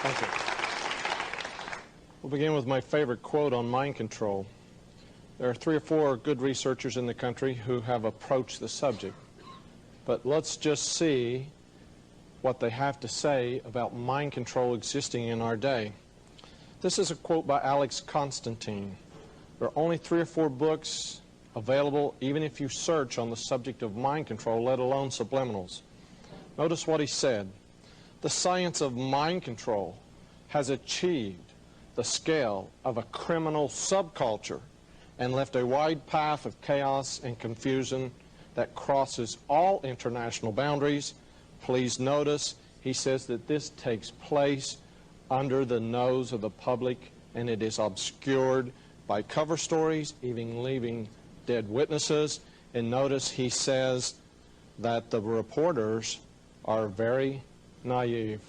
Thank you. We'll begin with my favorite quote on mind control. There are 3 or 4 good researchers in the country who have approached the subject. But let's just see what they have to say about mind control existing in our day. This is a quote by Alex Constantine. There are only 3 or 4 books available, even if you search on the subject of mind control, let alone subliminals. Notice what he said. The science of mind control has achieved the scale of a criminal subculture and left a wide path of chaos and confusion that crosses all international boundaries. Please notice, he says that this takes place under the nose of the public, and it is obscured by cover stories, even leaving dead witnesses. And notice he says that the reporters are very naive.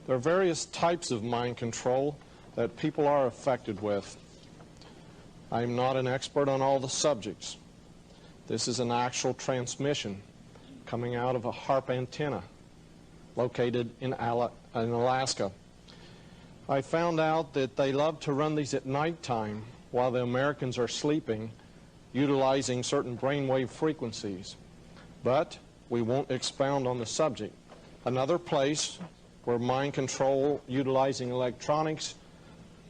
There are various types of mind control that people are affected with. I'm not an expert on all the subjects. This is an actual transmission coming out of a HARP antenna located in Alaska. I found out that they love to run these at nighttime while the Americans are sleeping, utilizing certain brainwave frequencies. But we won't expound on the subject. Another place where mind control utilizing electronics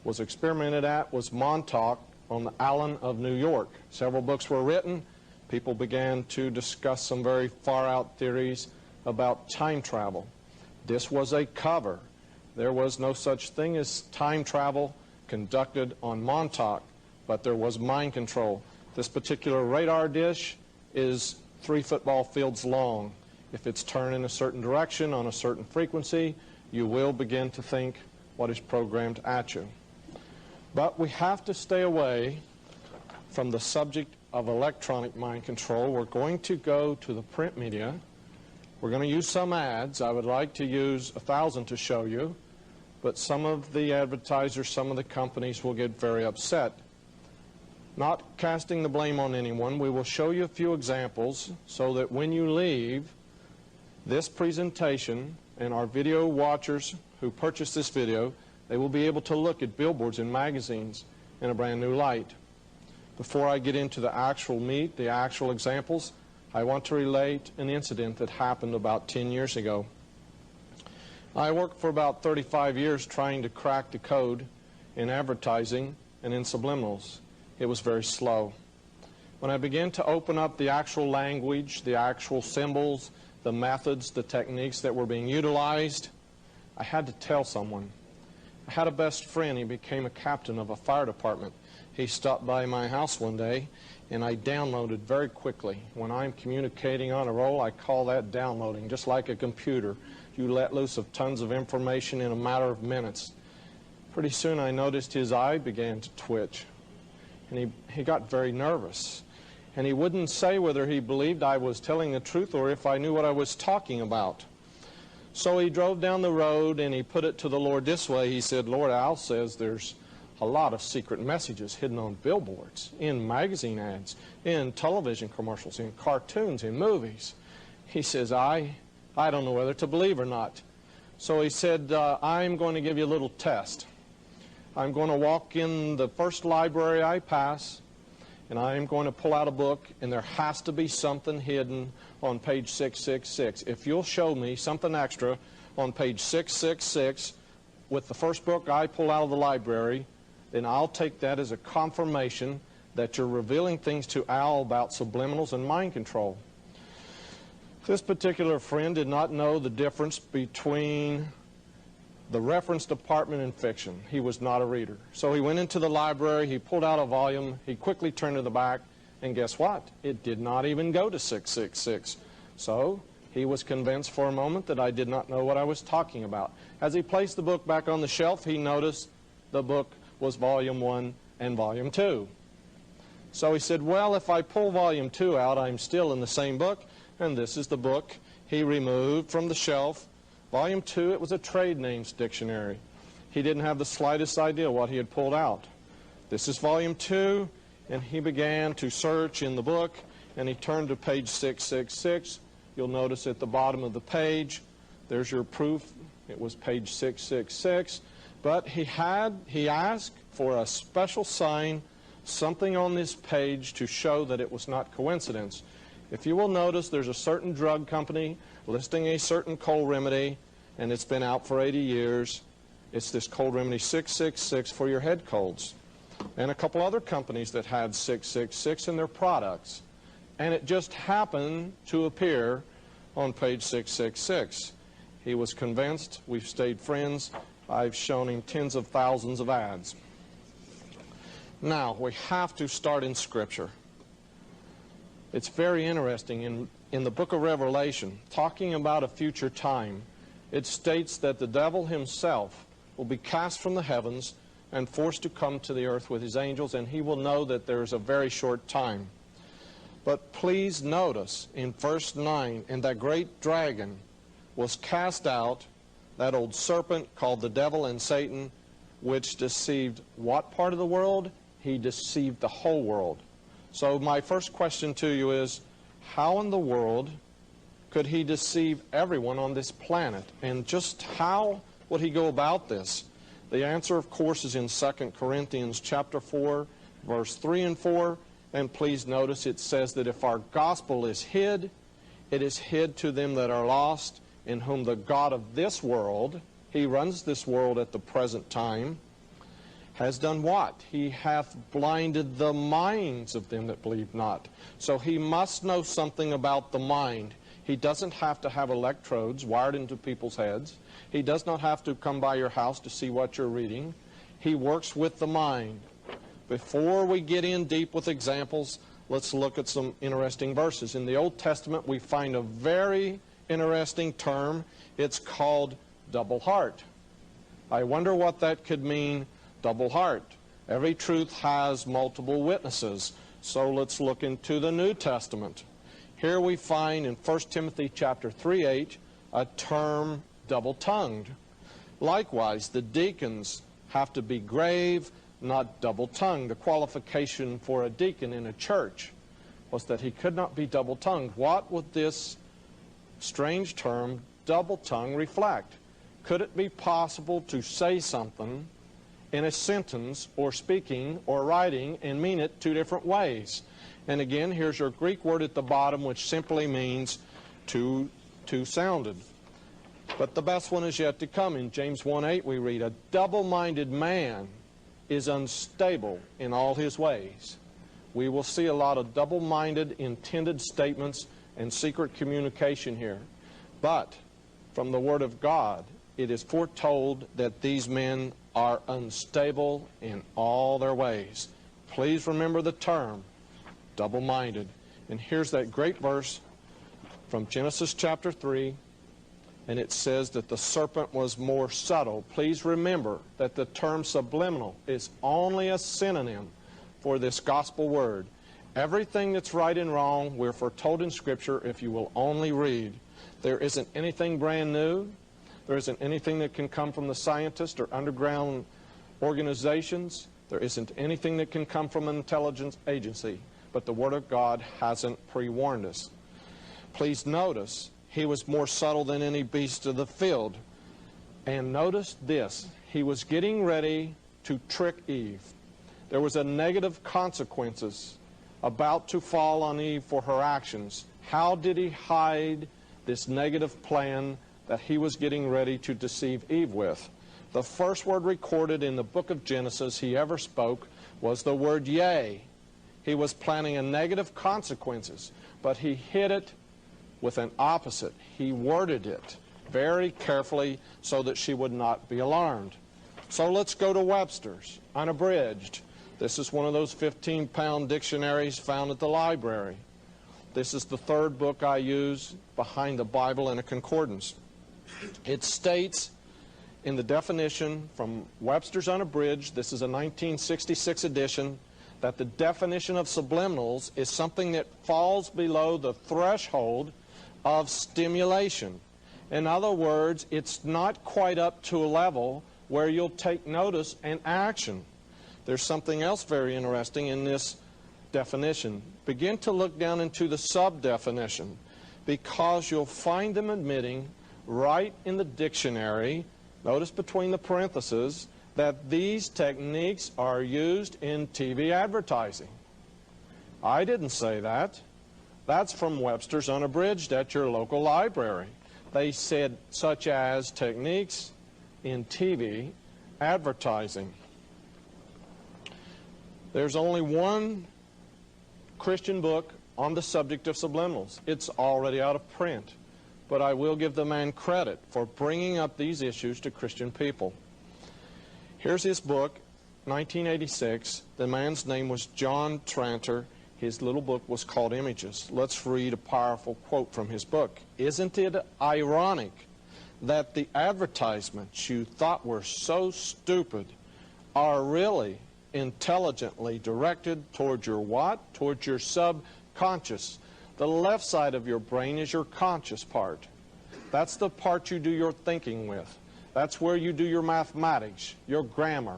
was experimented at was Montauk on the island of New York. Several books were written. People began to discuss some very far-out theories about time travel. This was a cover. There was no such thing as time travel conducted on Montauk, but there was mind control. This particular radar dish is 3 football fields long. If it's turned in a certain direction on a certain frequency, you will begin to think what is programmed at you. But we have to stay away from the subject of electronic mind control. We're going to go to the print media. We're going to use some ads. I would like to use 1,000 to show you, but some of the advertisers, some of the companies will get very upset. Not casting the blame on anyone, we will show you a few examples so that when you leave this presentation, and our video watchers who purchase this video, they will be able to look at billboards and magazines in a brand new light. Before I get into the actual meat, the actual examples, I want to relate an incident that happened about 10 years ago. I worked for about 35 years trying to crack the code in advertising and in subliminals. It was very slow. When I began to open up the actual language, the actual symbols, the methods, the techniques that were being utilized, I had to tell someone. I had a best friend. He became a captain of a fire department. He stopped by my house one day, and I downloaded very quickly. When I'm communicating on a roll, I call that downloading, just like a computer. You let loose of tons of information in a matter of minutes. Pretty soon I noticed his eye began to twitch, and he got very nervous. And he wouldn't say whether he believed I was telling the truth or if I knew what I was talking about. So he drove down the road and he put it to the Lord this way. He said, Lord, Al says there's a lot of secret messages hidden on billboards, in magazine ads, in television commercials, in cartoons, in movies. He says, I don't know whether to believe or not. So he said, I'm going to give you a little test. I'm going to walk in the first library I pass, and I'm going to pull out a book, and there has to be something hidden on page 666. If you'll show me something extra on page 666 with the first book I pull out of the library, then I'll take that as a confirmation that you're revealing things to Al about subliminals and mind control. This particular friend did not know the difference between the reference department in fiction. He was not a reader. So he went into the library, he pulled out a volume, he quickly turned to the back, and guess what? It did not even go to 666. So he was convinced for a moment that I did not know what I was talking about. As he placed the book back on the shelf, he noticed the book was volume 1 and volume 2. So he said, well, if I pull volume 2 out, I'm still in the same book, and this is the book he removed from the shelf. Volume 2, it was a trade names dictionary. He didn't have the slightest idea what he had pulled out. This is volume 2, and he began to search in the book, and he turned to page 666. You'll notice at the bottom of the page, there's your proof It was page 666. But he asked for a special sign, something on this page to show that it was not coincidence. If you will notice, there's a certain drug company listing a certain cold remedy, and it's been out for 80 years. It's this cold remedy 666 for your head colds. And a couple other companies that had 666 in their products. And it just happened to appear on page 666. He was convinced. We've stayed friends. I've shown him tens of thousands of ads. Now, we have to start in Scripture. It's very interesting. In the book of Revelation, talking about a future time, it states that the devil himself will be cast from the heavens and forced to come to the earth with his angels, and he will know that there is a very short time. But please notice in verse 9, and that great dragon was cast out, that old serpent called the devil and Satan, which deceived what part of the world? He deceived the whole world. So my first question to you is, how in the world could he deceive everyone on this planet? And just how would he go about this? The answer, of course, is in 2 Corinthians chapter 4, verse 3 and 4. And please notice it says that if our gospel is hid, it is hid to them that are lost, in whom the God of this world, he runs this world at the present time, has done what? He hath blinded the minds of them that believe not. So he must know something about the mind. He doesn't have to have electrodes wired into people's heads. He does not have to come by your house to see what you're reading. He works with the mind. Before we get in deep with examples, let's look at some interesting verses. In the Old Testament, we find a very interesting term. It's called double heart. I wonder what that could mean, double heart. Every truth has multiple witnesses. So let's look into the New Testament. Here we find in 1 Timothy chapter 3:8 a term double-tongued. Likewise, the deacons have to be grave, not double-tongued. The qualification for a deacon in a church was that he could not be double-tongued. What would this strange term, double-tongued, reflect? Could it be possible to say something in a sentence or speaking or writing and mean it two different ways? And again, here's your Greek word at the bottom, which simply means two-sounded. But the best one is yet to come. In James 1:8 we read, a double-minded man is unstable in all his ways. We will see a lot of double-minded intended statements and secret communication here. But from the Word of God, it is foretold that these men are unstable in all their ways. Please remember the term, double-minded. And here's that great verse from Genesis chapter 3, and it says that the serpent was more subtle. Please remember that the term subliminal is only a synonym for this gospel word. Everything that's right and wrong, we're foretold in Scripture if you will only read. There isn't anything brand new. There isn't anything that can come from the scientists or underground organizations. There isn't anything that can come from an intelligence agency. But the Word of God hasn't pre-warned us. Please notice, he was more subtle than any beast of the field. And notice this, he was getting ready to trick Eve. There was a negative consequences about to fall on Eve for her actions. How did he hide this negative plan that he was getting ready to deceive Eve with? The first word recorded in the book of Genesis he ever spoke was the word yea. He was planning a negative consequences, but he hid it with an opposite. He worded it very carefully so that she would not be alarmed. So let's go to Webster's, unabridged. This is one of those 15-pound dictionaries found at the library. This is the third book I use behind the Bible in a concordance. It states in the definition from Webster's Unabridged, this is a 1966 edition, that the definition of subliminals is something that falls below the threshold of stimulation. In other words, it's not quite up to a level where you'll take notice and action. There's something else very interesting in this definition. Begin to look down into the sub-definition, because you'll find them admitting right in the dictionary, notice between the parentheses, that these techniques are used in TV advertising. I didn't say that. That's from Webster's Unabridged at your local library. They said such as techniques in TV advertising. There's only one Christian book on the subject of subliminals. It's already out of print. But I will give the man credit for bringing up these issues to Christian people. Here's his book, 1986. The man's name was John Tranter. His little book was called Images. Let's read a powerful quote from his book. Isn't it ironic that the advertisements you thought were so stupid are really intelligently directed toward your what? Toward your subconscious. The left side of your brain is your conscious part. That's the part you do your thinking with. That's where you do your mathematics, your grammar,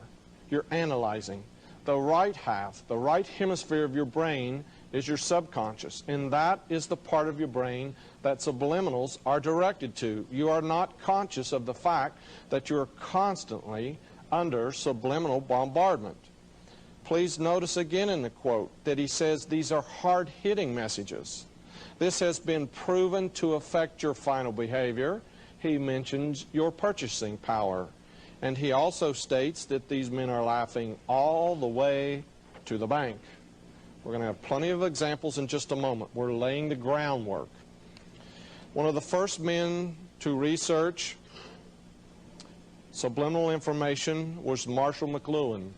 your analyzing. The right half, the right hemisphere of your brain is your subconscious, and that is the part of your brain that subliminals are directed to. You are not conscious of the fact that you are constantly under subliminal bombardment. Please notice again in the quote that he says these are hard-hitting messages. This has been proven to affect your final behavior. He mentions your purchasing power. And he also states that these men are laughing all the way to the bank. We're going to have plenty of examples in just a moment. We're laying the groundwork. One of the first men to research subliminal information was Marshall McLuhan.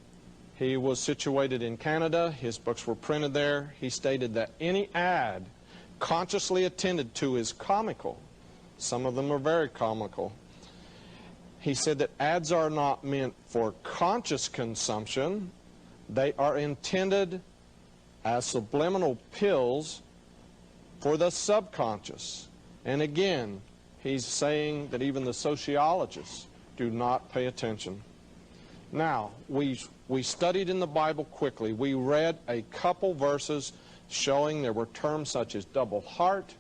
He was situated in Canada. His books were printed there. He stated that any ad consciously attended to is comical. Some of them are very comical. He said that ads are not meant for conscious consumption. They are intended as subliminal pills for the subconscious. And again, he's saying that even the sociologists do not pay attention. Now, we studied in the Bible quickly. We read a couple verses showing there were terms such as double heart,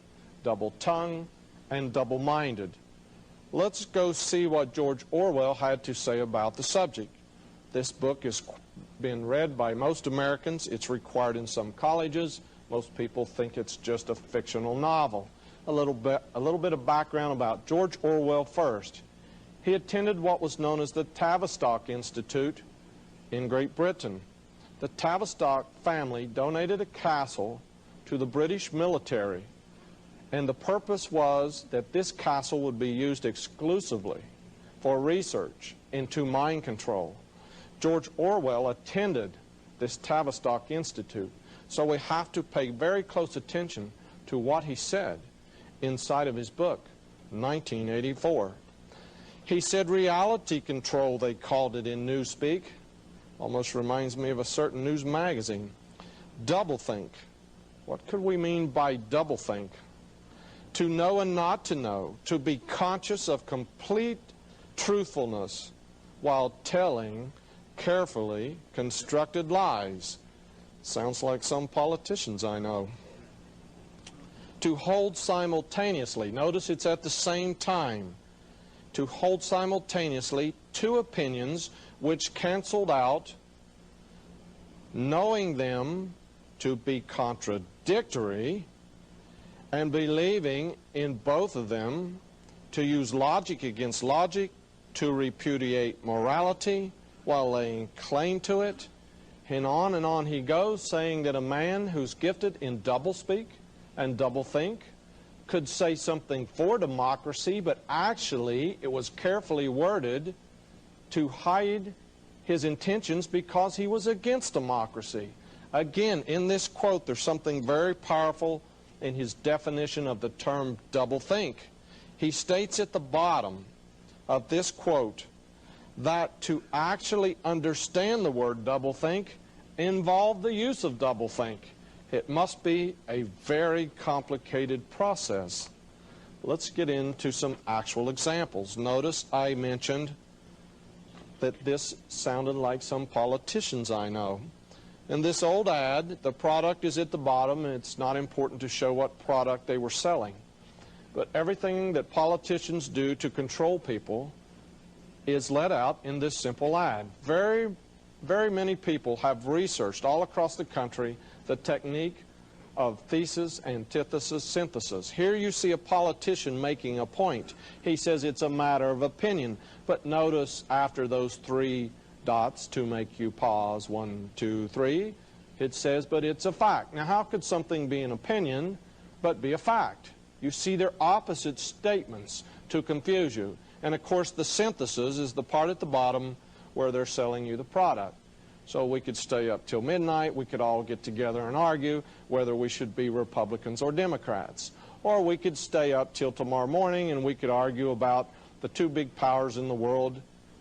double tongue, and double-minded. Let's go see what George Orwell had to say about the subject. This book has been read by most Americans. It's required in some colleges. Most people think it's just a fictional novel. A little bit of background about George Orwell first. He attended what was known as the Tavistock Institute in Great Britain. The Tavistock family donated a castle to the British military. And the purpose was that this castle would be used exclusively for research into mind control. George Orwell attended this Tavistock Institute, so we have to pay very close attention to what he said inside of his book, 1984. He said reality control, they called it in Newspeak. Almost reminds me of a certain news magazine. Doublethink. What could we mean by doublethink? To know and not to know, to be conscious of complete truthfulness while telling carefully constructed lies. Sounds like some politicians I know. To hold simultaneously, notice it's at the same time, to hold simultaneously two opinions which canceled out, knowing them to be contradictory, and believing in both of them, to use logic against logic, to repudiate morality while laying claim to it. And on he goes, saying that a man who's gifted in doublespeak and doublethink could say something for democracy, but actually it was carefully worded to hide his intentions because he was against democracy. Again, in this quote, there's something very powerful in his definition of the term doublethink. He states at the bottom of this quote that to actually understand the word doublethink involved the use of doublethink. It must be a very complicated process. Let's get into some actual examples. Notice I mentioned that this sounded like some politicians I know. In this old ad, the product is at the bottom, and it's not important to show what product they were selling. But everything that politicians do to control people is let out in this simple ad. Very many people have researched all across the country the technique of thesis, antithesis, synthesis. Here you see a politician making a point. He says it's a matter of opinion. But notice after those three dots to make you pause, 1, 2, 3, it says, but it's a fact. Now, how could something be an opinion but be a fact? You see, they're opposite statements to confuse you. And of course, the synthesis is the part at the bottom where they're selling you the product. So we could stay up till midnight. We could all get together and argue whether we should be Republicans or Democrats. Or we could stay up till tomorrow morning and we could argue about the two big powers in the world,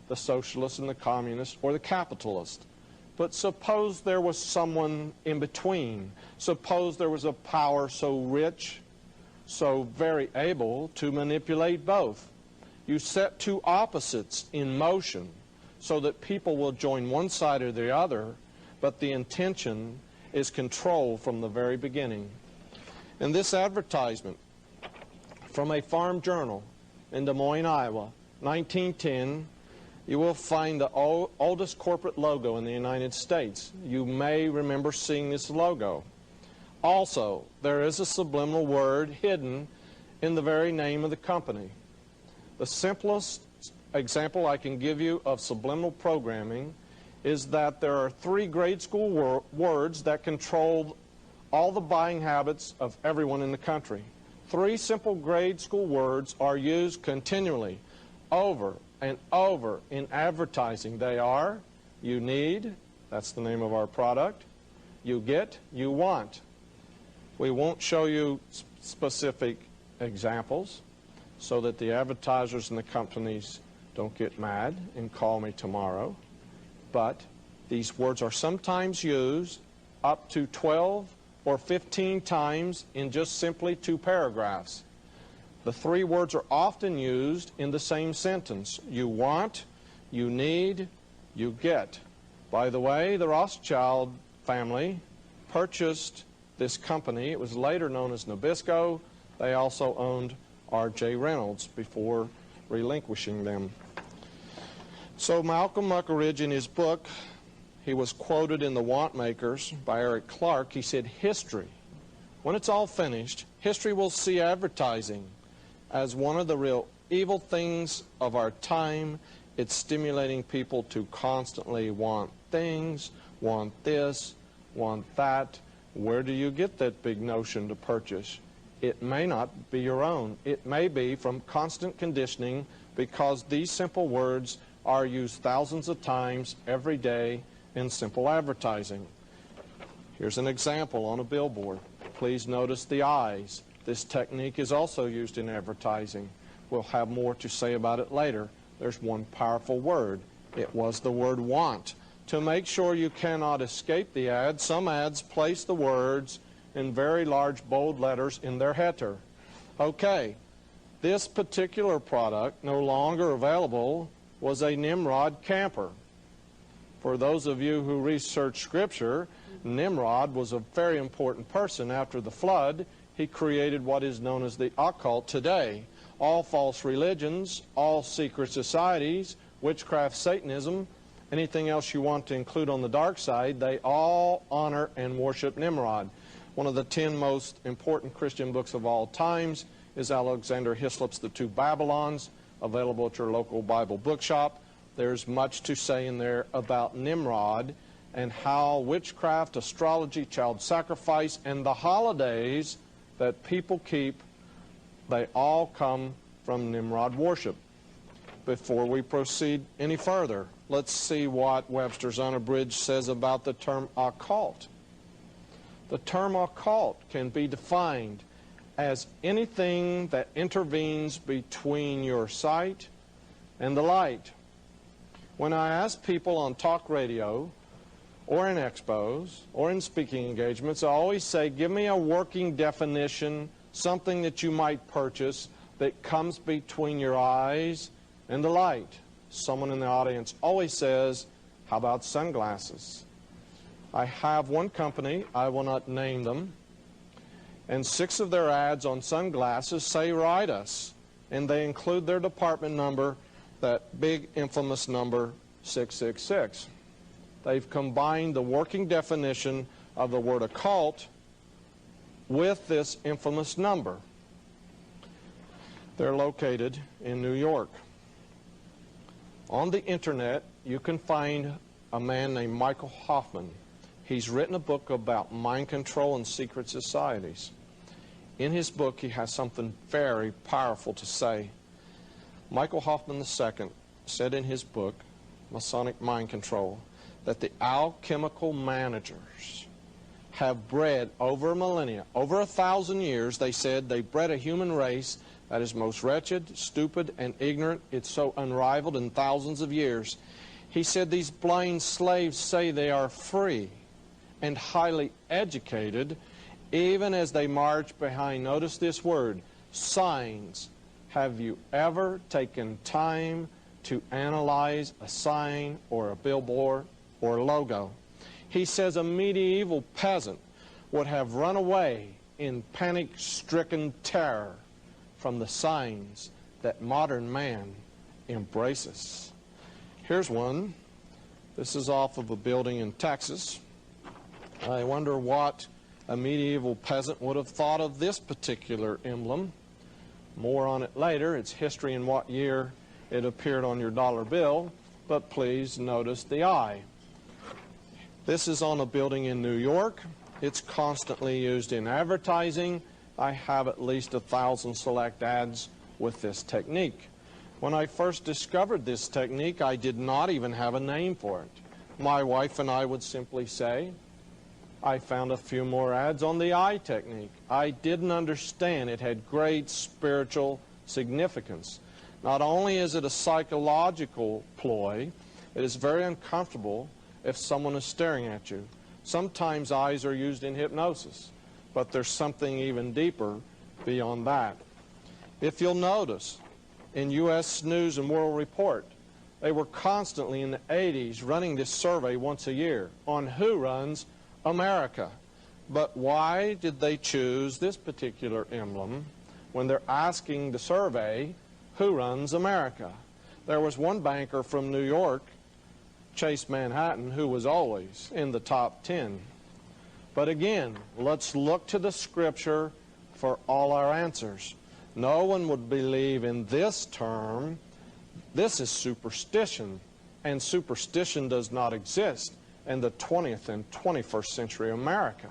the socialist and the communist, or the capitalist. But suppose there was someone in between. Suppose there was a power so rich, so very able to manipulate both. You set two opposites in motion so that people will join one side or the other, but the intention is control from the very beginning. In this advertisement from a farm journal in Des Moines, Iowa, 1910, you will find the oldest corporate logo in the United States. You may remember seeing this logo. Also, there is a subliminal word hidden in the very name of the company. The simplest example I can give you of subliminal programming is that there are 3 grade school words that control all the buying habits of everyone in the country. 3 simple grade school words are used continually, over and over in advertising. They are, you need, that's the name of our product, you get, you want. We won't show you specific examples so that the advertisers and the companies don't get mad and call me tomorrow. But these words are sometimes used up to 12 or 15 times in just simply 2 paragraphs. The 3 words are often used in the same sentence. You want, you need, you get. By the way, the Rothschild family purchased this company. It was later known as Nabisco. They also owned R.J. Reynolds before relinquishing them. So Malcolm Muggeridge, in his book, he was quoted in The Want Makers by Eric Clark. He said, history, when it's all finished, history will see advertising as one of the real evil things of our time. It's stimulating people to constantly want things, want this, want that. Where do you get that big notion to purchase? It may not be your own. It may be from constant conditioning, because these simple words are used thousands of times every day in simple advertising. Here's an example on a billboard. Please notice the eyes. This technique is also used in advertising. We'll have more to say about it later. There's one powerful word. It was the word want. To make sure you cannot escape the ad, some ads place the words in very large bold letters in their header. Okay, this particular product, no longer available, was a Nimrod camper. For those of you who research Scripture, Nimrod was a very important person after the flood. He created what is known as the occult today. All false religions, all secret societies, witchcraft, Satanism, anything else you want to include on the dark side, they all honor and worship Nimrod. One of the 10 most important Christian books of all times is Alexander Hislop's The Two Babylons, available at your local Bible bookshop. There's much to say in there about Nimrod and how witchcraft, astrology, child sacrifice, and the holidays that people keep, they all come from Nimrod worship. Before we proceed any further, let's see what Webster's Unabridged says about the term occult. The term occult can be defined as anything that intervenes between your sight and the light. When I ask people on talk radio or in expos or in speaking engagements, I always say, give me a working definition, something that you might purchase that comes between your eyes and the light. Someone in the audience always says, how about sunglasses? I have one company, I will not name them. And 6 of their ads on sunglasses say write us, and they include their department number, that big infamous number 666. They've combined the working definition of the word occult with this infamous number. They're located in New York. On the internet, you can find a man named Michael Hoffman. He's written a book about mind control and secret societies. In his book, he has something very powerful to say. Michael Hoffman II said in his book, Masonic Mind Control, that the alchemical managers have bred over millennia, over 1,000 years, they said, they bred a human race that is most wretched, stupid, and ignorant. It's so unrivaled in thousands of years. He said these blind slaves say they are free and highly educated, even as they march behind, notice this word, signs. Have you ever taken time to analyze a sign or a billboard or a logo? He says a medieval peasant would have run away in panic-stricken terror from the signs that modern man embraces. Here's one. This is off of a building in Texas. I wonder what a medieval peasant would have thought of this particular emblem. More on it later. Its history and what year it appeared on your dollar bill, but please notice the eye. This is on a building in New York. It's constantly used in advertising. I have at least 1,000 select ads with this technique. When I first discovered this technique, I did not even have a name for it. My wife and I would simply say, I found a few more ads on the eye technique. I didn't understand it had great spiritual significance. Not only is it a psychological ploy, it is very uncomfortable if someone is staring at you. Sometimes eyes are used in hypnosis, but there's something even deeper beyond that. If you'll notice, in U.S. News and World Report, they were constantly in the 80s running this survey once a year on who runs America. But why did they choose this particular emblem when they're asking the survey who runs America? There was one banker from New York, Chase Manhattan, who was always in the top 10. But again, let's look to the scripture for all our answers. No one would believe in this term. This is superstition, and superstition does not exist in the 20th and 21st century America.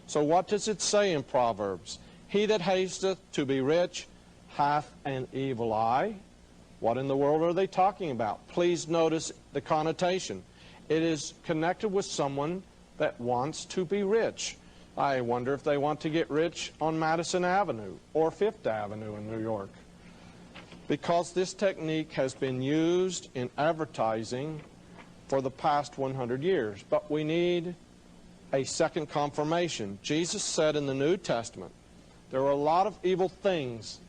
So what does it say in Proverbs? He that hasteth to be rich hath an evil eye. What in the world are they talking about? Please notice the connotation. It is connected with someone that wants to be rich. I wonder if they want to get rich on Madison Avenue or Fifth Avenue in New York. Because this technique has been used in advertising for the past 100 years. But we need a second confirmation. Jesus said in the New Testament, there are a lot of evil things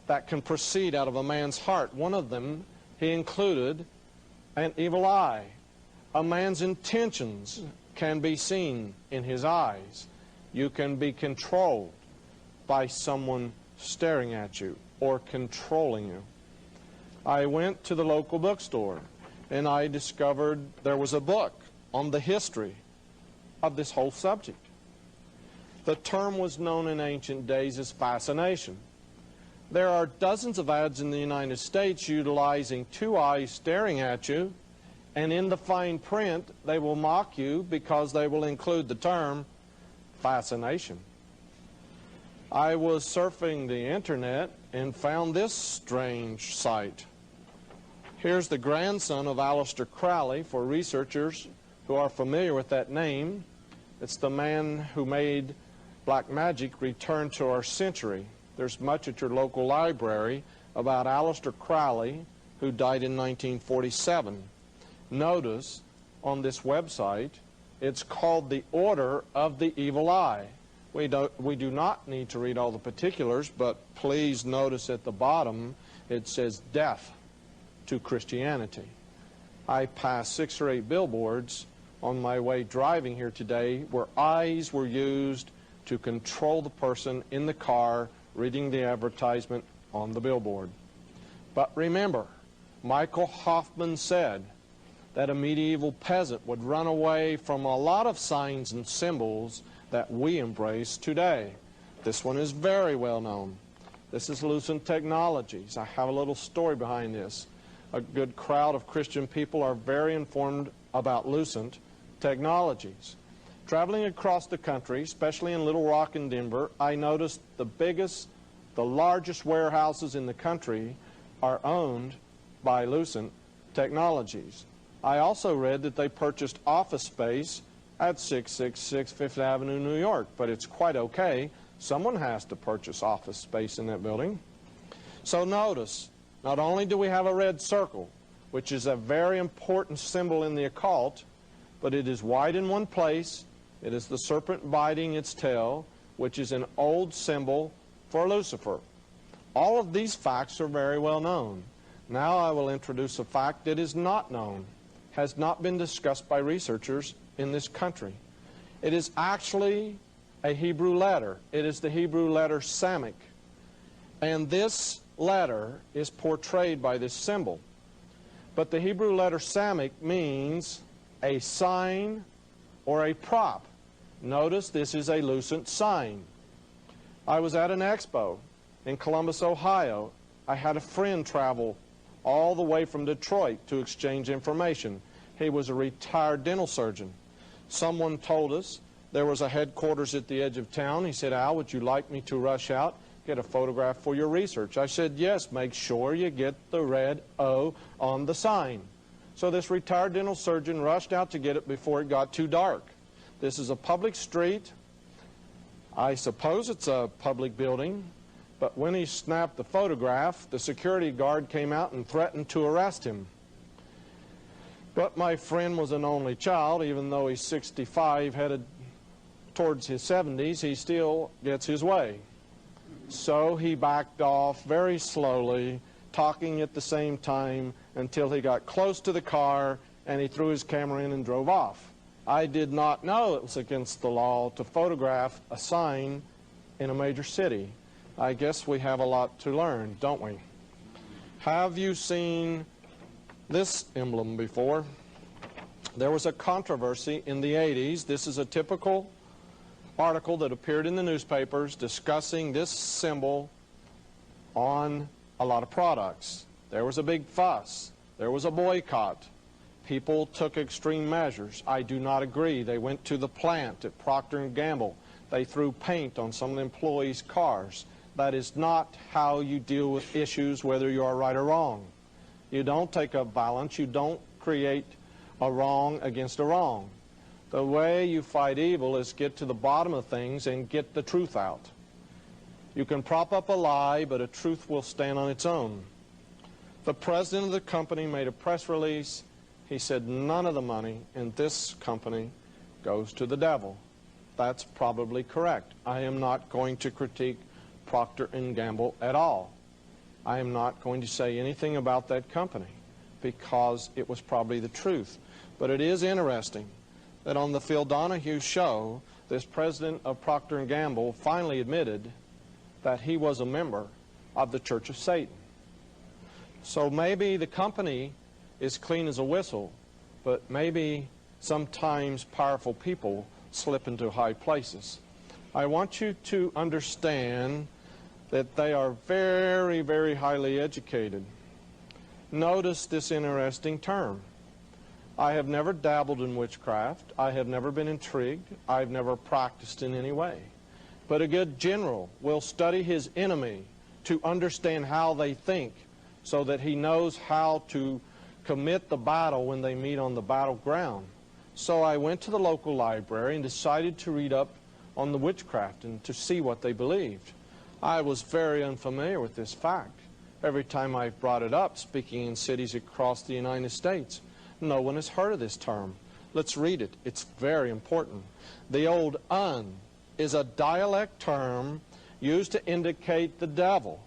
that can proceed out of a man's heart. One of them, he included an evil eye. A man's intentions can be seen in his eyes. You can be controlled by someone staring at you or controlling you. I went to the local bookstore and I discovered there was a book on the history of this whole subject. The term was known in ancient days as fascination. There are dozens of ads in the United States utilizing two eyes staring at you, and in the fine print they will mock you because they will include the term fascination. I was surfing the internet and found this strange site. Here's the grandson of Aleister Crowley, for researchers who are familiar with that name. It's the man who made black magic return to our century. There's much at your local library about Aleister Crowley, who died in 1947. Notice on this website, it's called the Order of the Evil Eye. We do not need to read all the particulars, but please notice at the bottom it says death to Christianity. I passed 6 or 8 billboards on my way driving here today where eyes were used to control the person in the car reading the advertisement on the billboard. But remember, Michael Hoffman said that a medieval peasant would run away from a lot of signs and symbols that we embrace today. This one is very well known. This is Lucent Technologies. I have a little story behind this. A good crowd of Christian people are very informed about Lucent Technologies. Traveling across the country, especially in Little Rock and Denver, I noticed the largest warehouses in the country are owned by Lucent Technologies. I also read that they purchased office space at 666 Fifth Avenue, New York, but it's quite okay. Someone has to purchase office space in that building. So notice, not only do we have a red circle, which is a very important symbol in the occult, but it is white in one place. It is the serpent biting its tail, which is an old symbol for Lucifer. All of these facts are very well known. Now I will introduce a fact that is not known, has not been discussed by researchers in this country. It is actually a Hebrew letter. It is the Hebrew letter Samic. And this letter is portrayed by this symbol. But the Hebrew letter Samic means a sign or a prop. Notice this is a lucent sign. I was at an expo in Columbus, Ohio. I had a friend travel all the way from Detroit to exchange information. He was a retired dental surgeon. Someone told us there was a headquarters at the edge of town. He said, "Al, would you like me to rush out, get a photograph for your research?" I said, "Yes, make sure you get the red O on the sign." So this retired dental surgeon rushed out to get it before it got too dark. This is a public street. I suppose it's a public building. But when he snapped the photograph, the security guard came out and threatened to arrest him. But my friend was an only child. Even though he's 65, headed towards his 70s, he still gets his way. So he backed off very slowly, talking at the same time, until he got close to the car, and he threw his camera in and drove off. I did not know it was against the law to photograph a sign in a major city. I guess we have a lot to learn, don't we? Have you seen this emblem before? There was a controversy in the 80s. This is a typical article that appeared in the newspapers discussing this symbol on a lot of products. There was a big fuss. There was a boycott. People took extreme measures. I do not agree. They went to the plant at Procter & Gamble. They threw paint on some of the employees' cars. That is not how you deal with issues, whether you are right or wrong. You don't take up violence. You don't create a wrong against a wrong. The way you fight evil is get to the bottom of things and get the truth out. You can prop up a lie, but a truth will stand on its own. The president of the company made a press release. He said none of the money in this company goes to the devil. That's probably correct. I am not going to critique Procter & Gamble at all. I am not going to say anything about that company because it was probably the truth. But it is interesting that on the Phil Donahue show, this president of Procter & Gamble finally admitted that he was a member of the Church of Satan. So maybe the company is clean as a whistle, but maybe sometimes powerful people slip into high places. I want you to understand that they are very, very highly educated. Notice this interesting term. I have never dabbled in witchcraft. I have never been intrigued. I've never practiced in any way. But a good general will study his enemy to understand how they think so that he knows how to commit the battle when they meet on the battleground. So I went to the local library and decided to read up on the witchcraft and to see what they believed. I was very unfamiliar with this fact. Every time I've brought it up, speaking in cities across the United States, no one has heard of this term. Let's read it. It's very important. The old "un" is a dialect term used to indicate the devil.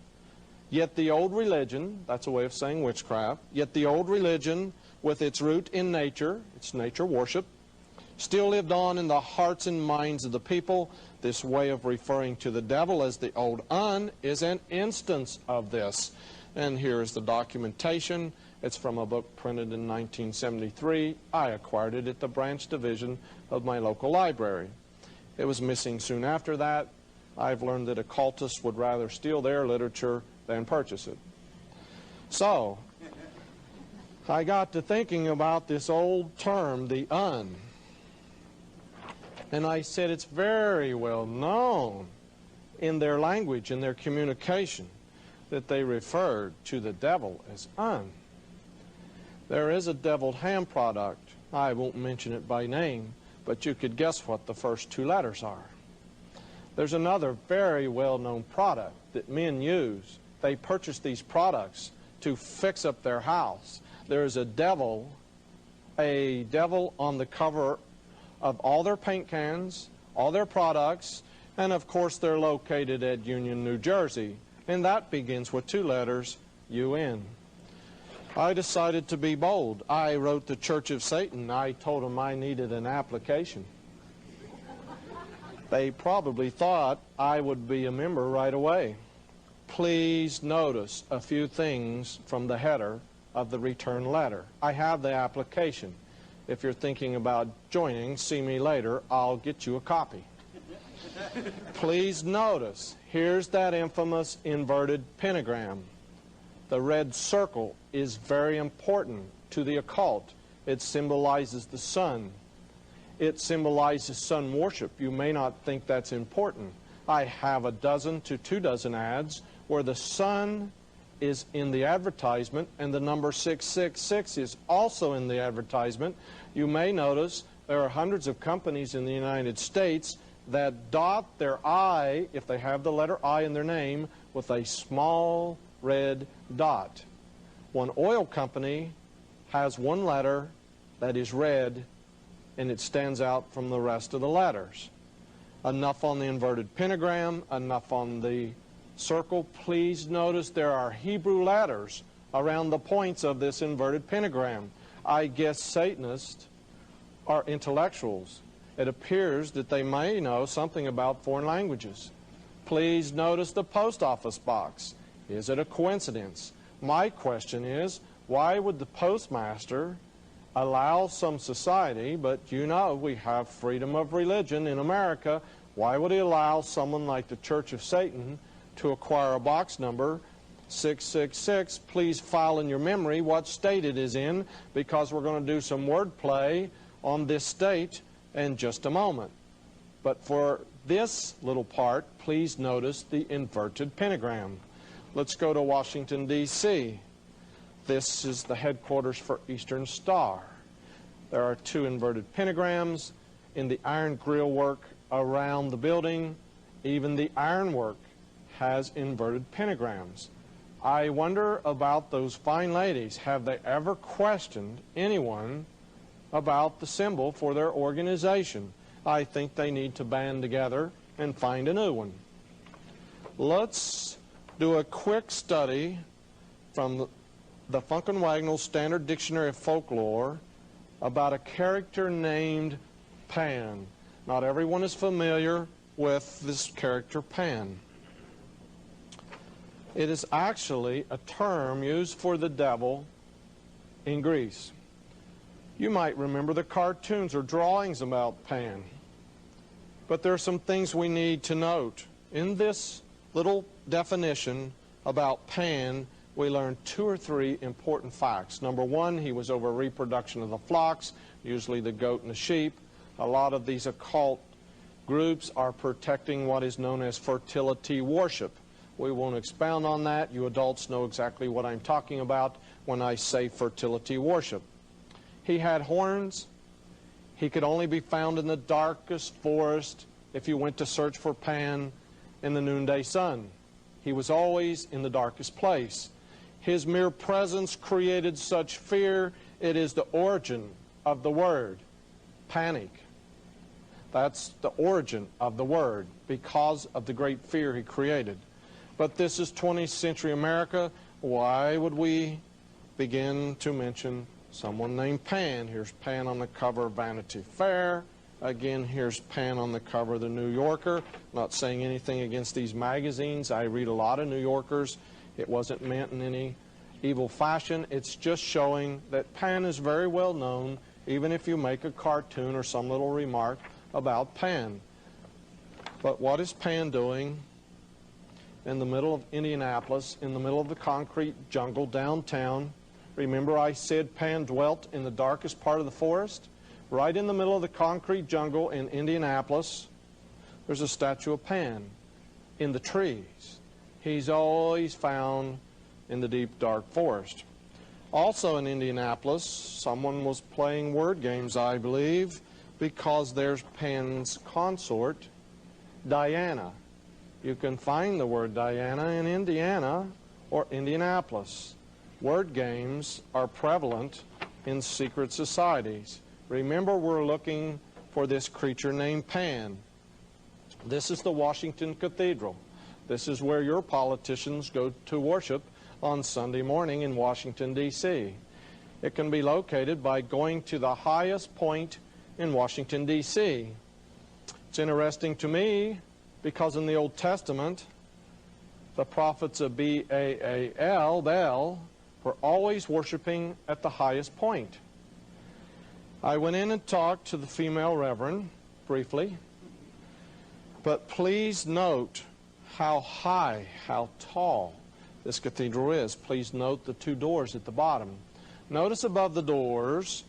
Yet the old religion, that's a way of saying witchcraft, yet the old religion with its root in nature, it's nature worship, still lived on in the hearts and minds of the people. This way of referring to the devil as the old Un is an instance of this. And here is the documentation. It's from a book printed in 1973. I acquired it at the branch division of my local library. It was missing soon after that. I've learned that occultists would rather steal their literature than purchase it. So, I got to thinking about this old term, the Un. And I said it's very well known in their language, in their communication, that they referred to the devil as Un. There is a deviled ham product. I won't mention it by name, but you could guess what the first two letters are. There's another very well-known product that men use. They purchase these products to fix up their house. There's a devil on the cover of all their paint cans, all their products, and of course they're located at Union, New Jersey. And that begins with two letters, UN. I decided to be bold. I wrote the Church of Satan. I told them I needed an application. They probably thought I would be a member right away. Please notice a few things from the header of the return letter. I have the application. If you're thinking about joining, see me later. I'll get you a copy. Please notice, here's that infamous inverted pentagram. The red circle is very important to the occult. It symbolizes the sun. It symbolizes sun worship. You may not think that's important. I have a dozen to 2 dozen ads where the sun is in the advertisement and the number 666 is also in the advertisement. You may notice there are hundreds of companies in the United States that dot their I, if they have the letter I in their name, with a small red dot. One oil company has one letter that is red and it stands out from the rest of the letters. Enough on the inverted pentagram, enough on the circle. Please notice there are Hebrew letters around the points of this inverted pentagram. I guess Satanists are intellectuals. It appears that they may know something about foreign languages. Please notice the post office box. Is it a coincidence? My question is, why would the postmaster allow some society, but you know we have freedom of religion in America, why would he allow someone like the Church of Satan to acquire a box number 666? Please file in your memory what state it is in, because we're going to do some wordplay on this state in just a moment. But for this little part, please notice the inverted pentagram. Let's go to Washington, D.C. This is the headquarters for Eastern Star. There are 2 inverted pentagrams in the iron grill work around the building. Even the ironwork has inverted pentagrams. I wonder about those fine ladies. Have they ever questioned anyone about the symbol for their organization? I think they need to band together and find a new one. Let's do a quick study from the Funk and Wagnall Standard Dictionary of Folklore about a character named Pan. Not everyone is familiar with this character Pan. It is actually a term used for the devil in Greece. You might remember the cartoons or drawings about Pan. But there are some things we need to note. In this little definition about Pan, we learned 2 or 3 important facts. Number 1, he was over reproduction of the flocks, usually the goat and the sheep. A lot of these occult groups are protecting what is known as fertility worship. We won't expound on that. You adults know exactly what I'm talking about when I say fertility worship. He had horns. He could only be found in the darkest forest if you went to search for Pan in the noonday sun. He was always in the darkest place. His mere presence created such fear, it is the origin of the word, panic. That's the origin of the word, because of the great fear he created. But this is 20th century America. Why would we begin to mention Someone named Pan. Here's Pan on the cover of Vanity Fair. Again, here's Pan on the cover of the New Yorker. Not saying anything against these magazines. I read a lot of New Yorkers. It wasn't meant in any evil fashion. It's just showing that Pan is very well known, even if you make a cartoon or some little remark about Pan. But what is Pan doing in the middle of Indianapolis, in the middle of the concrete jungle downtown? Remember I said Pan dwelt in the darkest part of the forest? Right in the middle of the concrete jungle in Indianapolis, there's a statue of Pan in the trees. He's always found in the deep, dark forest. Also in Indianapolis, someone was playing word games, I believe, because there's Pan's consort, Diana. You can find the word Diana in Indiana or Indianapolis. Word games are prevalent in secret societies. Remember, we're looking for this creature named Pan. This is the Washington Cathedral. This is where your politicians go to worship on Sunday morning in Washington, D.C. It can be located by going to the highest point in Washington, D.C. It's interesting to me because in the Old Testament, the prophets of Baal, Baal, were always worshiping at the highest point. I went in and talked to the female reverend briefly, but please note how high, how tall this cathedral is. Please note the two doors at the bottom. Notice above the doors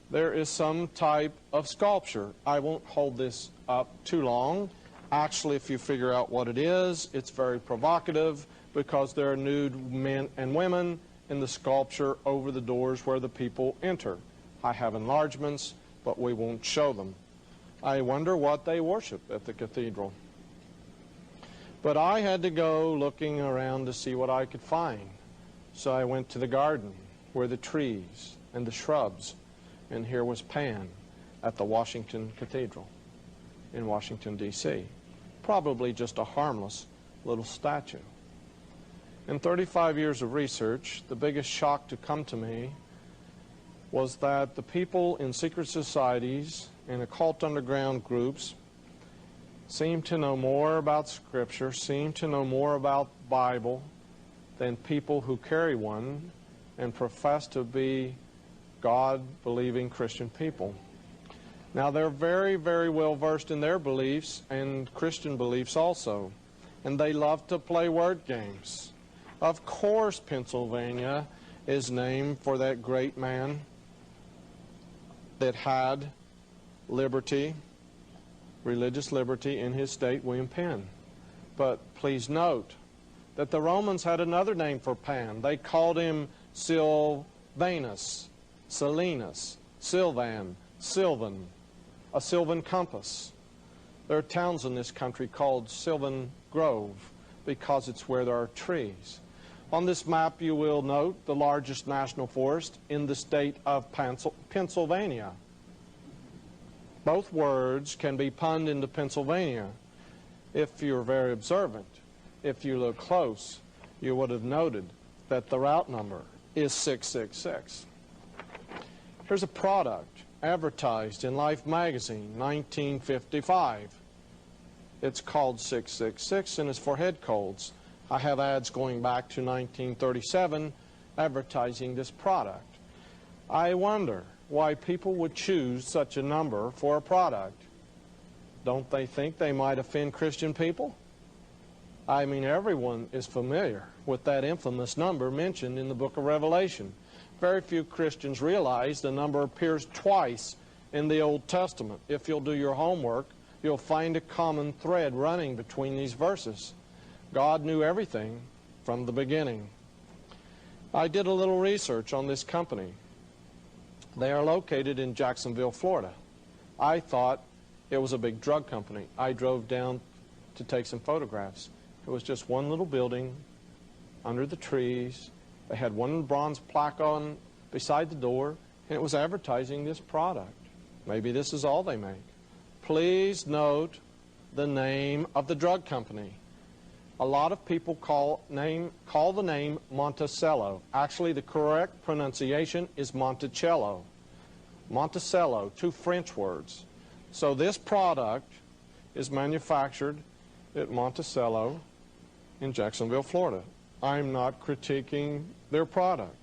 there is some type of sculpture. I won't hold this up too long. Actually, if you figure out what it is, it's very provocative because there are nude men and women in the sculpture over the doors where the people enter. I have enlargements, but we won't show them. I wonder what they worship at the cathedral. But I had to go looking around to see what I could find. So I went to the garden where the trees and the shrubs, and here was Pan at the Washington Cathedral in Washington, D.C. Probably just a harmless little statue. In 35 years of research, the biggest shock to come to me was that the people in secret societies and occult underground groups seem to know more about Scripture, seem to know more about Bible than people who carry one and profess to be God-believing Christian people. Now, they're very, very well versed in their beliefs and Christian beliefs also, and they love to play word games. Of course, Pennsylvania is named for that great man that had liberty, religious liberty in his state, William Penn. But please note that the Romans had another name for Pan. They called him Sylvanus, Silenus, Sylvan, Sylvan, a sylvan compass. There are towns in this country called Sylvan Grove because it's where there are trees. On this map you will note the largest national forest in the state of Pennsylvania. Both words can be punned into Pennsylvania. If you're very observant, if you look close, you would have noted that the route number is 666. Here's a product advertised in Life magazine, 1955. It's called 666 and it's for head colds. I have ads going back to 1937 advertising this product. I wonder why people would choose such a number for a product. Don't they think they might offend Christian people? I mean, everyone is familiar with that infamous number mentioned in the book of Revelation. Very few Christians realize the number appears twice in the Old Testament. If you'll do your homework, you'll find a common thread running between these verses. God knew everything from the beginning. I did a little research on this company. They are located in Jacksonville, Florida. I thought it was a big drug company. I drove down to take some photographs. It was just one little building under the trees. They had one bronze plaque on beside the door, and it was advertising this product. Maybe this is all they make. Please note the name of the drug company. A lot of people call the name Monticello. Actually, the correct pronunciation is Monticello. Monticello, two French words. So this product is manufactured at Monticello in Jacksonville, Florida. I'm not critiquing their product.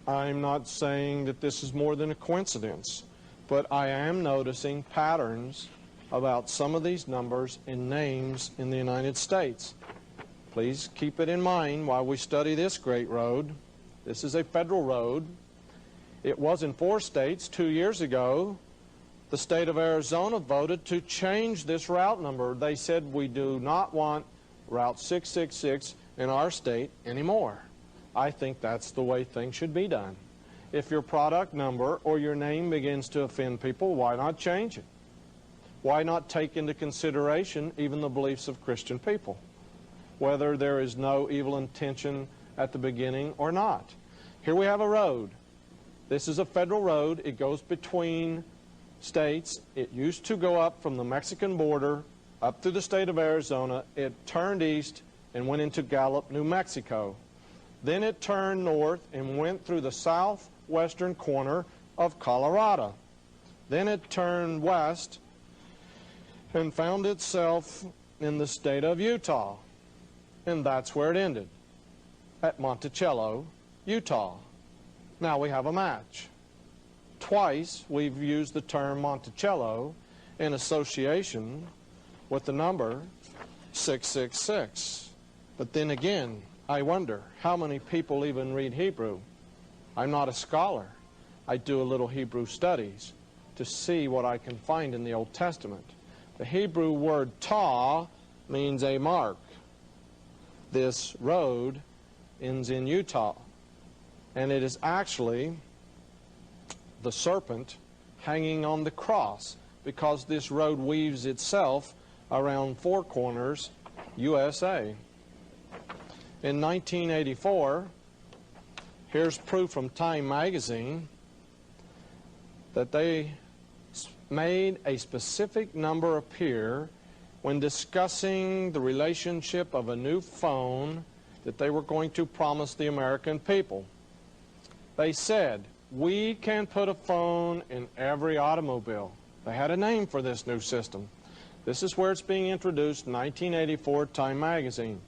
I'm not saying that this is more than a coincidence, but I am noticing patterns about some of these numbers and names in the United States. Please keep it in mind while we study this great road. This is a federal road. It was in 4 states 2 years ago. The state of Arizona voted to change this route number. They said we do not want Route 666 in our state anymore. I think that's the way things should be done. If your product number or your name begins to offend people, why not change it? Why not take into consideration even the beliefs of Christian people, whether there is no evil intention at the beginning or not? Here we have a road. This is a federal road. It goes between states. It used to go up from the Mexican border up through the state of Arizona. It turned east and went into Gallup, New Mexico. Then it turned north and went through the southwestern corner of Colorado. Then it turned west and found itself in the state of Utah. And that's where it ended, at Monticello, Utah. Now we have a match. Twice we've used the term Monticello in association with the number 666. But then again, I wonder how many people even read Hebrew. I'm not a scholar. I do a little Hebrew studies to see what I can find in the Old Testament. The Hebrew word ta means a mark. This road ends in Utah, and it is actually the serpent hanging on the cross, because this road weaves itself around 4 corners, USA. In 1984, here's proof from Time magazine that they made a specific number appear when discussing the relationship of a new phone that they were going to promise the American people. They said, we can put a phone in every automobile. They had a name for this new system. This is where it's being introduced, 1984 Time magazine.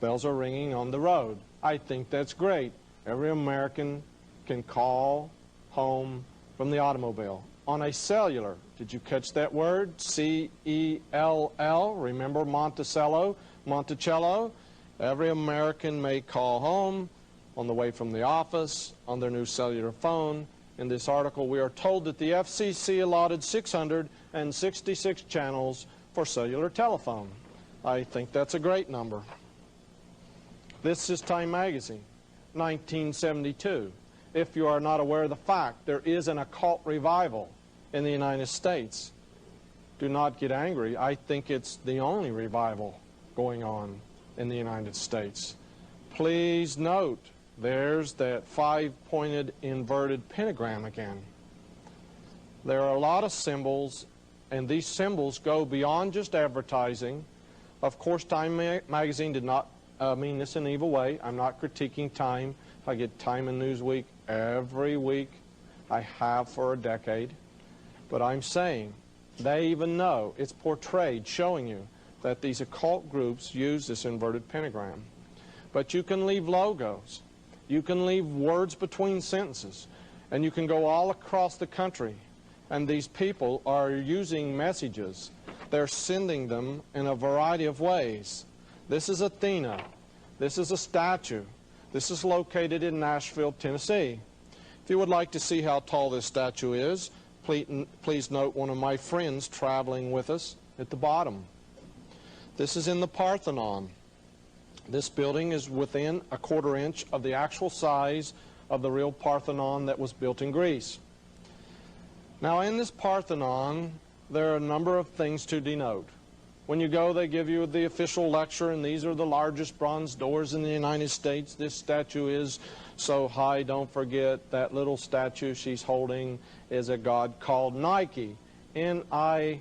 Bells are ringing on the road. I think that's great. Every American can call home from the automobile. On a cellular, did you catch that word? C-E-L-L, remember Monticello? Monticello? Every American may call home on the way from the office on their new cellular phone. In this article, we are told that the FCC allotted 666 channels for cellular telephone. I think that's a great number. This is Time magazine, 1972. If you are not aware of the fact, there is an occult revival in the United States. Do not get angry. I think it's the only revival going on in the United States. Please note, there's that 5-pointed inverted pentagram again. There are a lot of symbols, and these symbols go beyond just advertising. Of course, Time magazine did not mean this in an evil way. I'm not critiquing Time. I get Time and Newsweek every week. I have for a decade. But I'm saying they even know it's portrayed, showing you that these occult groups use this inverted pentagram. But you can leave logos. You can leave words between sentences. And you can go all across the country. And these people are using messages. They're sending them in a variety of ways. This is Athena. This is a statue. This is located in Nashville, Tennessee. If you would like to see how tall this statue is, please note one of my friends traveling with us at the bottom. This is in the Parthenon. This building is within a 1/4 inch of the actual size of the real Parthenon that was built in Greece. Now, in this Parthenon, there are a number of things to denote. When you go, they give you the official lecture, and these are the largest bronze doors in the United States. This statue is so high, don't forget that little statue she's holding is a god called Nike, N-I-K-E,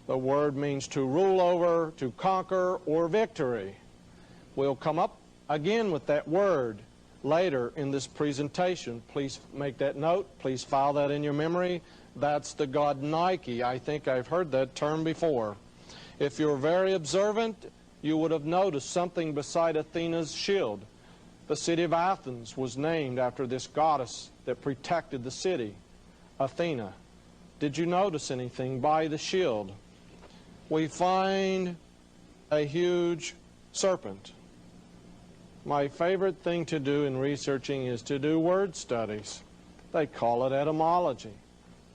The word means to rule over, to conquer, or victory. We'll come up again with that word later in this presentation. Please make that note. Please file that in your memory. That's the god Nike. I think I've heard that term before. If you're very observant, you would have noticed something beside Athena's shield. The city of Athens was named after this goddess that protected the city, Athena. Did you notice anything by the shield? We find a huge serpent. My favorite thing to do in researching is to do word studies. They call it etymology.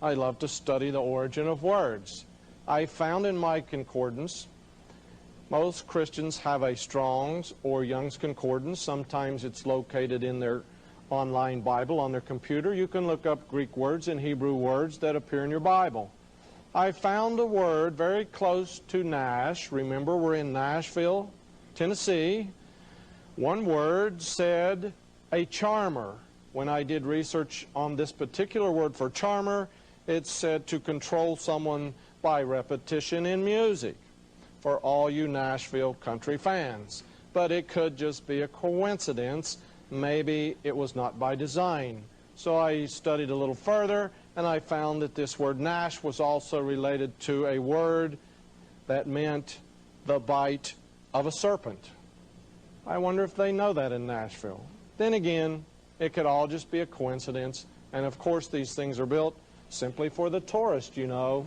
I love to study the origin of words. I found in my concordance, most Christians have a Strong's or Young's concordance. Sometimes it's located in their online Bible on their computer. You can look up Greek words and Hebrew words that appear in your Bible. I found a word very close to Nash. Remember, we're in Nashville, Tennessee. One word said a charmer. When I did research on this particular word for charmer, it said to control someone by repetition in music, for all you Nashville country fans. But it could just be a coincidence. Maybe it was not by design. So I studied a little further, and I found that this word Nash was also related to a word that meant the bite of a serpent. I wonder if they know that in Nashville. Then again, it could all just be a coincidence, and of course these things are built simply for the tourist, you know.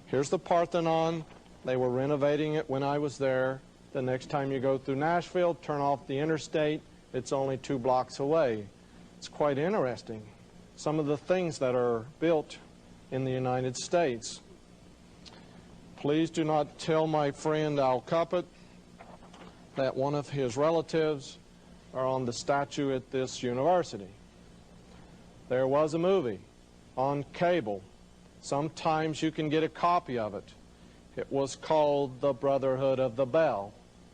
Here's the Parthenon. They were renovating it when I was there. The next time you go through Nashville, turn off the interstate. It's only 2 blocks away. It's quite interesting, some of the things that are built in the United States. Please do not tell my friend Al Cuppet that one of his relatives are on the statue at this university. There was a movie on cable. Sometimes you can get a copy of it. It was called The Brotherhood of the Bell,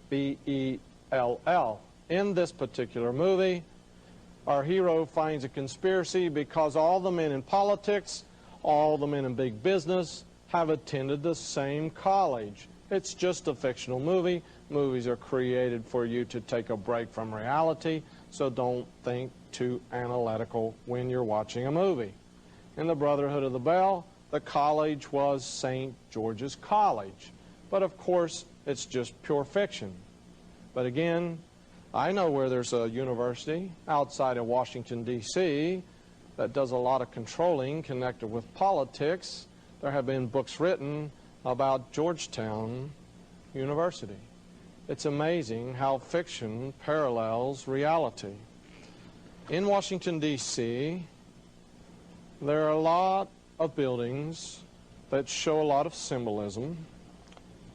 B-E-L-L. In this particular movie, our hero finds a conspiracy because all the men in politics, all the men in big business have attended the same college. It's just a fictional movie. Movies are created for you to take a break from reality, so don't think too analytical when you're watching a movie. In The Brotherhood of the Bell, the college was St. George's College. But of course, it's just pure fiction. But again, I know where there's a university outside of Washington, D.C. that does a lot of controlling connected with politics. There have been books written about Georgetown University. It's amazing how fiction parallels reality. In Washington, D.C., there are a lot of buildings that show a lot of symbolism.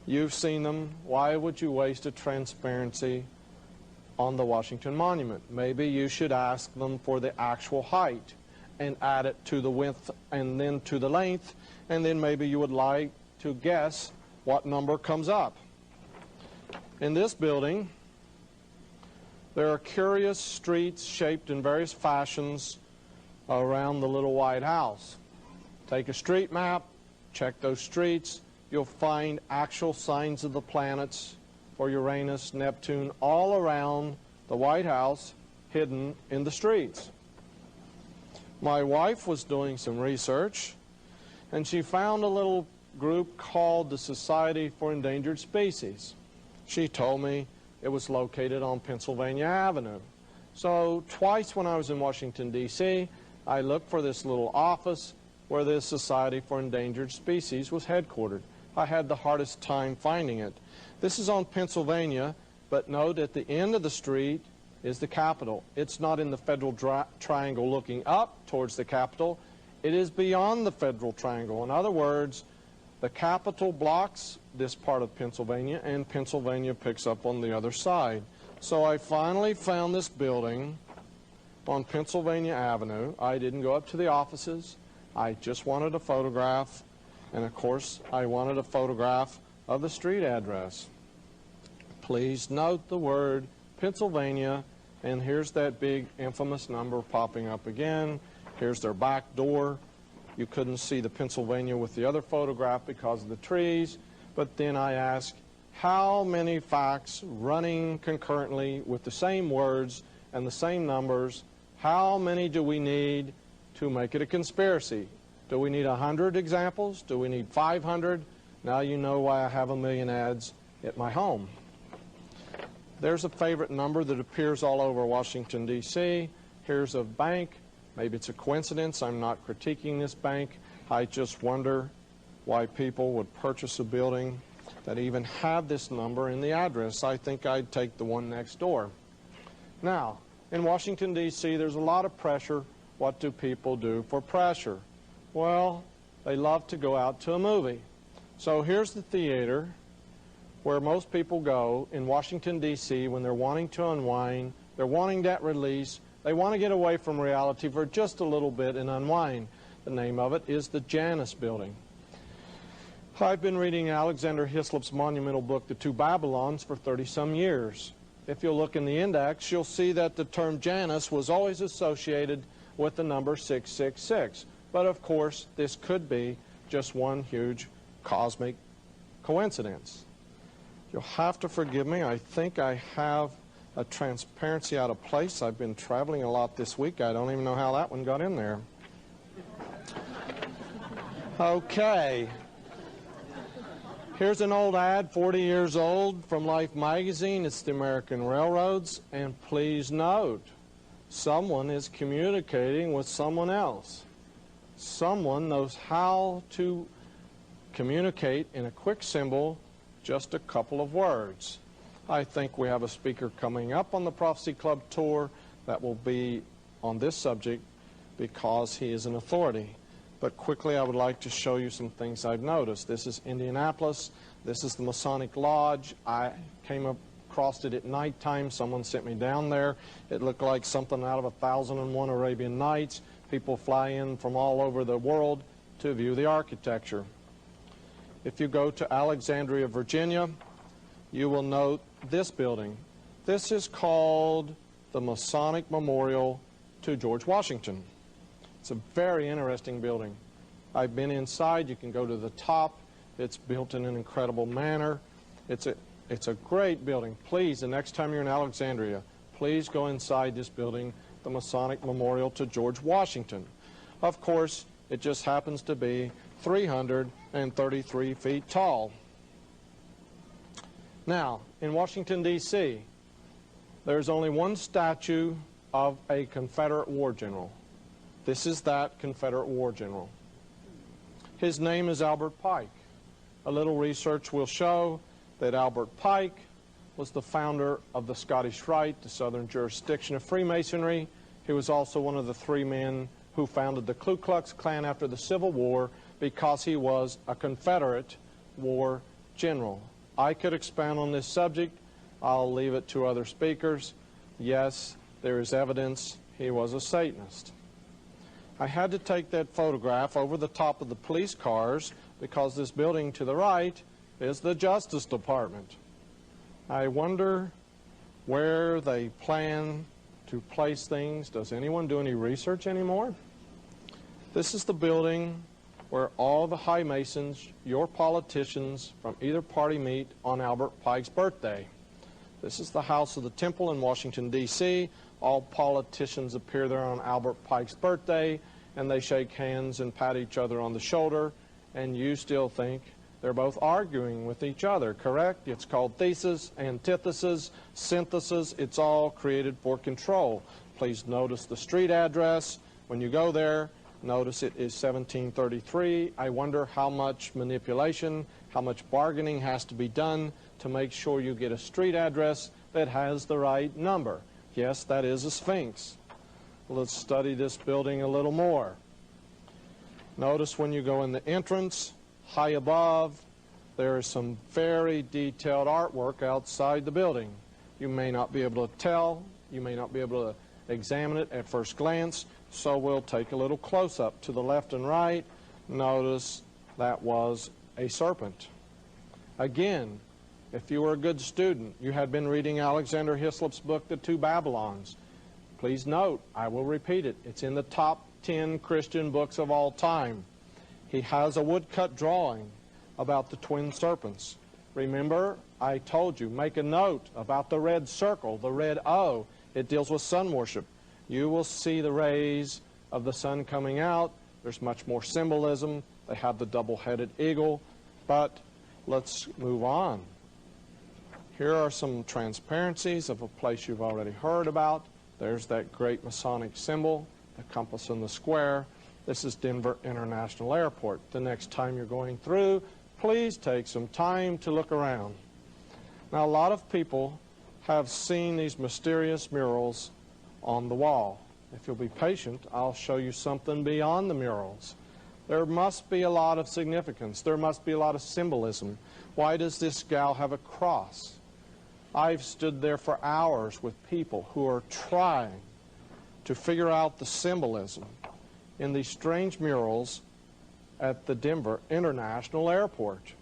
You've seen them. Why would you waste a transparency on the Washington Monument? Maybe you should ask them for the actual height and add it to the width and then to the length, and then maybe you would like to guess what number comes up. In this building, there are curious streets shaped in various fashions around the little White House. Take a street map, check those streets, you'll find actual signs of the planets for Uranus, Neptune, all around the White House, hidden in the streets. My wife was doing some research, and she found a little group called the Society for Endangered Species. She told me it was located on Pennsylvania Avenue. So twice when I was in Washington, D.C., I looked for this little office where the Society for Endangered Species was headquartered. I had the hardest time finding it. This is on Pennsylvania, but note at the end of the street is the Capitol. It's not in the Federal Triangle looking up towards the Capitol. It is beyond the Federal Triangle. In other words, the Capitol blocks this part of Pennsylvania, and Pennsylvania picks up on the other side. So I finally found this building on Pennsylvania Avenue. I didn't go up to the offices. I just wanted a photograph, and of course I wanted a photograph of the street address. Please note the word Pennsylvania, and here's that big infamous number popping up again. Here's their back door. You couldn't see the Pennsylvania with the other photograph because of the trees. But then I ask, how many facts running concurrently with the same words and the same numbers, how many do we need to make it a conspiracy? Do we need 100 examples? Do we need 500? Now you know why I have 1 million ads at my home. There's a favorite number that appears all over Washington, D.C. Here's a bank. Maybe it's a coincidence. I'm not critiquing this bank. I just wonder why people would purchase a building that even had this number in the address. I think I'd take the one next door. Now, in Washington, D.C., there's a lot of pressure. What do people do for pressure? Well, they love to go out to a movie. So here's the theater where most people go in Washington, D.C. when they're wanting to unwind, they're wanting that release, they want to get away from reality for just a little bit and unwind. The name of it is the Janus Building. I've been reading Alexander Hislop's monumental book, The Two Babylons, for 30-some years. If you'll look in the index, you'll see that the term Janus was always associated with the number 666. But of course, this could be just one huge cosmic coincidence. You'll have to forgive me. I think I have a transparency out of place. I've been traveling a lot this week. I don't even know how that one got in there. Okay. Here's an old ad, 40 years old, from Life magazine. It's the American Railroads. And please note, someone is communicating with someone else. Someone knows how to communicate in a quick symbol, just a couple of words. I think we have a speaker coming up on the Prophecy Club tour that will be on this subject because he is an authority. But quickly, I would like to show you some things I've noticed. This is Indianapolis. This is the Masonic Lodge. I came across it at nighttime. Someone sent me down there. It looked like something out of 1001 Arabian Nights. People fly in from all over the world to view the architecture. If you go to Alexandria, Virginia, you will note this building. This is called the Masonic Memorial to George Washington. It's a very interesting building. I've been inside. You can go to the top. It's built in an incredible manner. It's a great building. Please, the next time you're in Alexandria, please go inside this building, the Masonic Memorial to George Washington. Of course, it just happens to be 333 feet tall. Now, in Washington, D.C., there's only one statue of a Confederate war general. This is that Confederate war general. His name is Albert Pike. A little research will show that Albert Pike was the founder of the Scottish Rite, the southern jurisdiction of Freemasonry. He was also one of the 3 men who founded the Ku Klux Klan after the Civil War because he was a Confederate war general. I could expand on this subject. I'll leave it to other speakers. Yes, there is evidence he was a Satanist. I had to take that photograph over the top of the police cars because this building to the right is the Justice Department. I wonder where they plan to place things. Does anyone do any research anymore? This is the building where all the high masons, your politicians from either party, meet on Albert Pike's birthday. This is the House of the Temple in Washington, D.C. All politicians appear there on Albert Pike's birthday, and they shake hands and pat each other on the shoulder, and you still think they're both arguing with each other, correct? It's called thesis, antithesis, synthesis. It's all created for control. Please notice the street address. When you go there, notice it is 1733. I wonder how much manipulation, how much bargaining has to be done to make sure you get a street address that has the right number. Yes, that is a Sphinx. Let's study this building a little more. Notice when you go in the entrance, high above, there is some very detailed artwork outside the building. You may not be able to tell, you may not be able to examine it at first glance, so we'll take a little close-up to the left and right. Notice that was a serpent. Again, if you were a good student, you had been reading Alexander Hislop's book, The Two Babylons. Please note, I will repeat it, it's in the top 10 Christian books of all time. He has a woodcut drawing about the twin serpents. Remember, I told you, make a note about the red circle, the red O. It deals with sun worship. You will see the rays of the sun coming out. There's much more symbolism. They have the double-headed eagle. But let's move on. Here are some transparencies of a place you've already heard about. There's that great Masonic symbol, the compass and the square. This is Denver International Airport. The next time you're going through, please take some time to look around. Now, a lot of people have seen these mysterious murals on the wall. If you'll be patient, I'll show you something beyond the murals. There must be a lot of significance. There must be a lot of symbolism. Why does this gal have a cross? I've stood there for hours with people who are trying to figure out the symbolism in these strange murals at the Denver International Airport.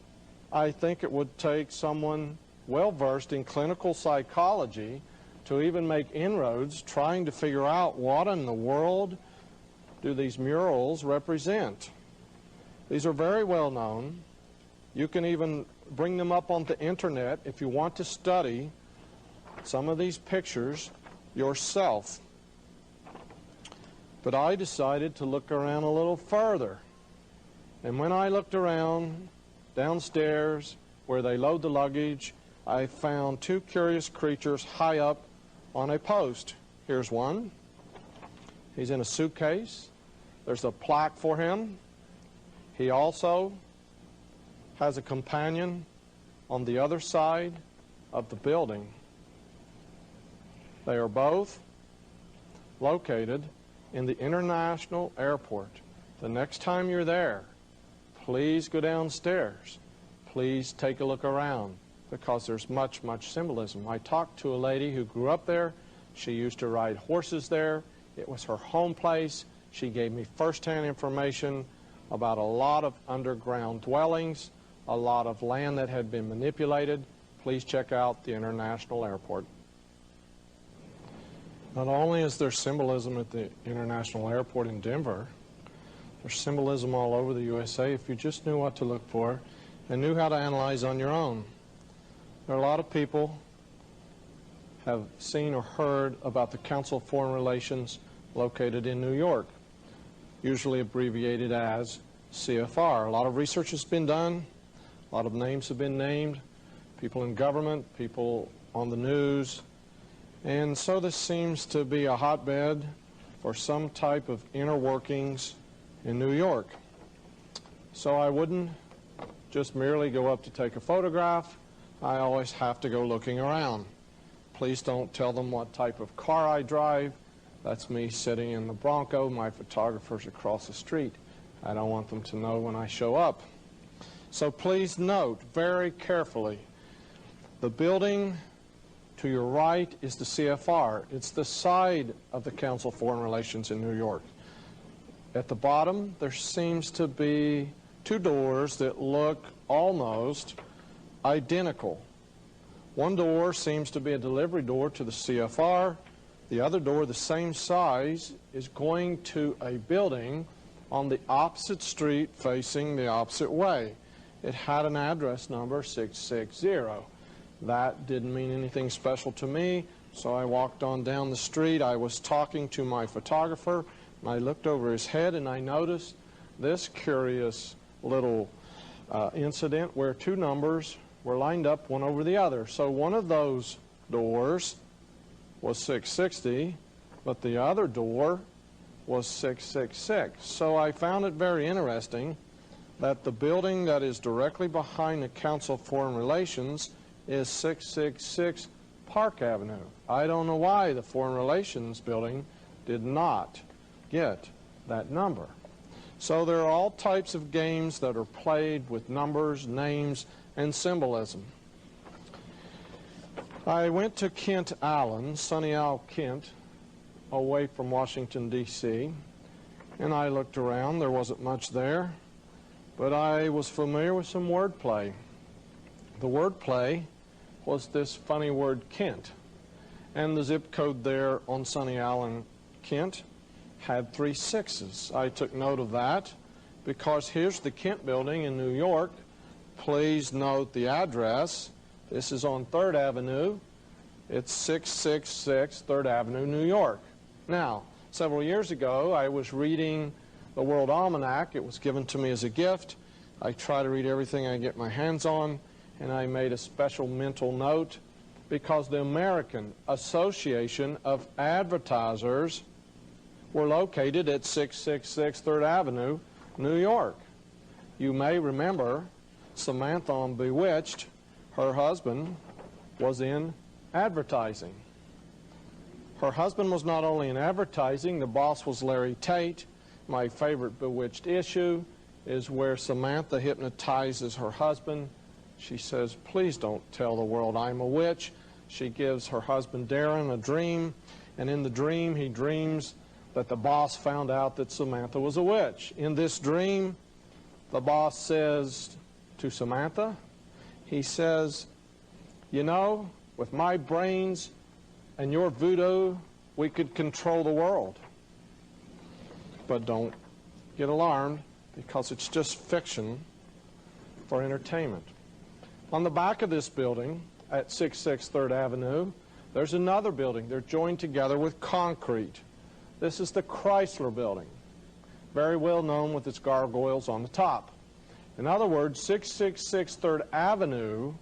I think it would take someone well-versed in clinical psychology to even make inroads trying to figure out what in the world do these murals represent. These are very well known. You can even bring them up on the internet if you want to study some of these pictures yourself. But I decided to look around a little further. And when I looked around downstairs where they load the luggage, I found two curious creatures high up on a post. Here's one. He's in a suitcase. There's a plaque for him. He also has a companion on the other side of the building. They are both located in the International Airport. The next time you're there, please go downstairs. Please take a look around, because there's much, much symbolism. I talked to a lady who grew up there. She used to ride horses there. It was her home place. She gave me firsthand information about a lot of underground dwellings, a lot of land that had been manipulated. Please check out the International Airport. Not only is there symbolism at the International Airport in Denver, there's symbolism all over the USA if you just knew what to look for and knew how to analyze on your own. There are a lot of people have seen or heard about the Council of Foreign Relations located in New York, usually abbreviated as CFR. A lot of research has been done. A lot of names have been named, people in government, people on the news. And so this seems to be a hotbed for some type of inner workings in New York. So I wouldn't just merely go up to take a photograph. I always have to go looking around. Please don't tell them what type of car I drive. That's me sitting in the Bronco. My photographer's across the street. I don't want them to know when I show up. So please note very carefully, the building to your right is the CFR. It's the side of the Council of Foreign Relations in New York. At the bottom, there seems to be two doors that look almost identical. One door seems to be a delivery door to the CFR. The other door, the same size, is going to a building on the opposite street facing the opposite way. It had an address number 660. That didn't mean anything special to me, so I walked on down the street. I was talking to my photographer, and I looked over his head, and I noticed this curious little incident where two numbers were lined up one over the other. So one of those doors was 660, but the other door was 666. So I found it very interesting that the building that is directly behind the Council of Foreign Relations is 666 Park Avenue. I don't know why the Foreign Relations building did not get that number. So there are all types of games that are played with numbers, names, and symbolism. I went to Kent Island, Sunny Isle, Kent, away from Washington, D.C., and I looked around. There wasn't much there, but I was familiar with some wordplay. The wordplay was this funny word Kent, and the zip code there on Sunny Island, Kent, had 3 6s. I took note of that because here's the Kent Building in New York. Please note the address. This is on 3rd Avenue. It's 666 3rd Avenue, New York. Now, several years ago, I was reading the World Almanac. It was given to me as a gift. I try to read everything I get my hands on, and I made a special mental note because the American Association of Advertisers were located at 666 3rd Avenue, New York. You may remember Samantha on Bewitched, her husband was in advertising. Her husband was not only in advertising, the boss was Larry Tate. My favorite Bewitched issue is where Samantha hypnotizes her husband. She says, please don't tell the world I'm a witch. She gives her husband Darren a dream, and in the dream he dreams that the boss found out that Samantha was a witch. In this dream, the boss says to Samantha, he says, you know, with my brains and your voodoo, we could control the world. But don't get alarmed, because it's just fiction for entertainment. On the back of this building, at 666 3rd Avenue, there's another building. They're joined together with concrete. This is the Chrysler Building, very well known with its gargoyles on the top. In other words, 666 3rd Avenue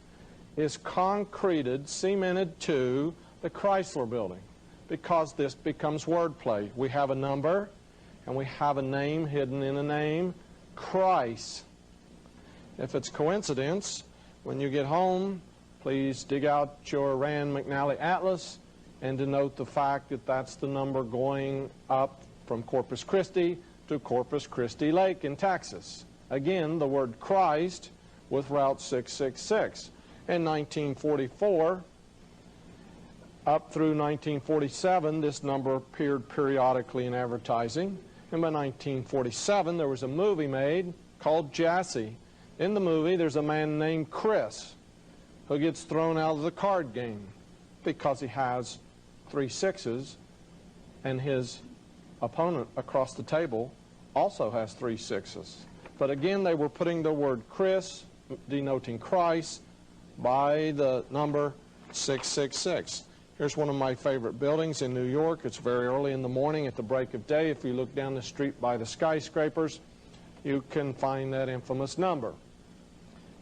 is concreted, cemented to the Chrysler Building, because this becomes wordplay. We have a number, and we have a name hidden in a name, Christ. If it's coincidence, when you get home, please dig out your Rand McNally Atlas and denote the fact that that's the number going up from Corpus Christi to Corpus Christi Lake in Texas. Again, the word Christ with Route 666. In 1944, up through 1947, this number appeared periodically in advertising. And by 1947, there was a movie made called Jassy. In the movie, there's a man named Chris who gets thrown out of the card game because he has 3 6s, and his opponent across the table also has 3 6s. But again, they were putting the word Chris, denoting Christ, by the number 666. Here's one of my favorite buildings in New York. It's very early in the morning at the break of day. If you look down the street by the skyscrapers, you can find that infamous number.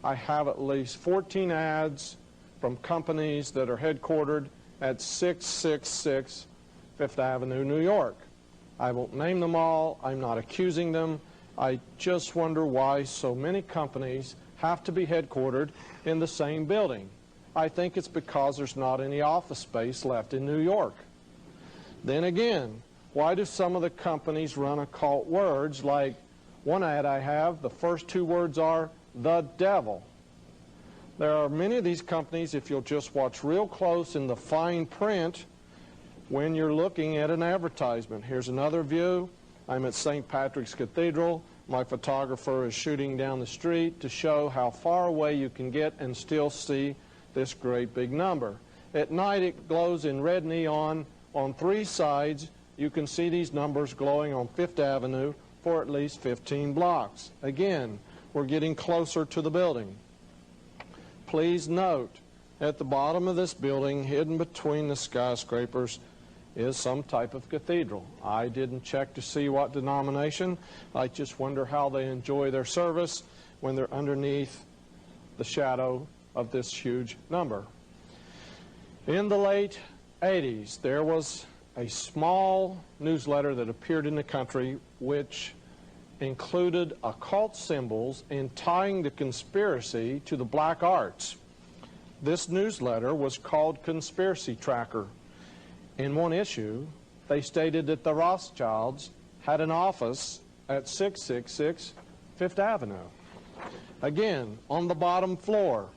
I have at least 14 ads from companies that are headquartered at 666 5th Avenue, New York. I won't name them all. I'm not accusing them. I just wonder why so many companies have to be headquartered in the same building. I think it's because there's not any office space left in New York. Then again, why do some of the companies run occult words? Like one ad I have, the first 2 words are the devil. There are many of these companies, if you'll just watch real close in the fine print when you're looking at an advertisement. Here's another view. I'm at St. Patrick's Cathedral. My photographer is shooting down the street to show how far away you can get and still see this great big number. At night, it glows in red neon on 3 sides. You can see these numbers glowing on 5th Avenue for at least 15 blocks. Again, we're getting closer to the building. Please note, at the bottom of this building, hidden between the skyscrapers, is some type of cathedral. I didn't check to see what denomination. I just wonder how they enjoy their service when they're underneath the shadow of this huge number. In the late 80s, there was a small newsletter that appeared in the country which included occult symbols and tying the conspiracy to the black arts. This newsletter was called Conspiracy Tracker. In one issue, they stated that the Rothschilds had an office at 666 5th Avenue. Again, on the bottom floor,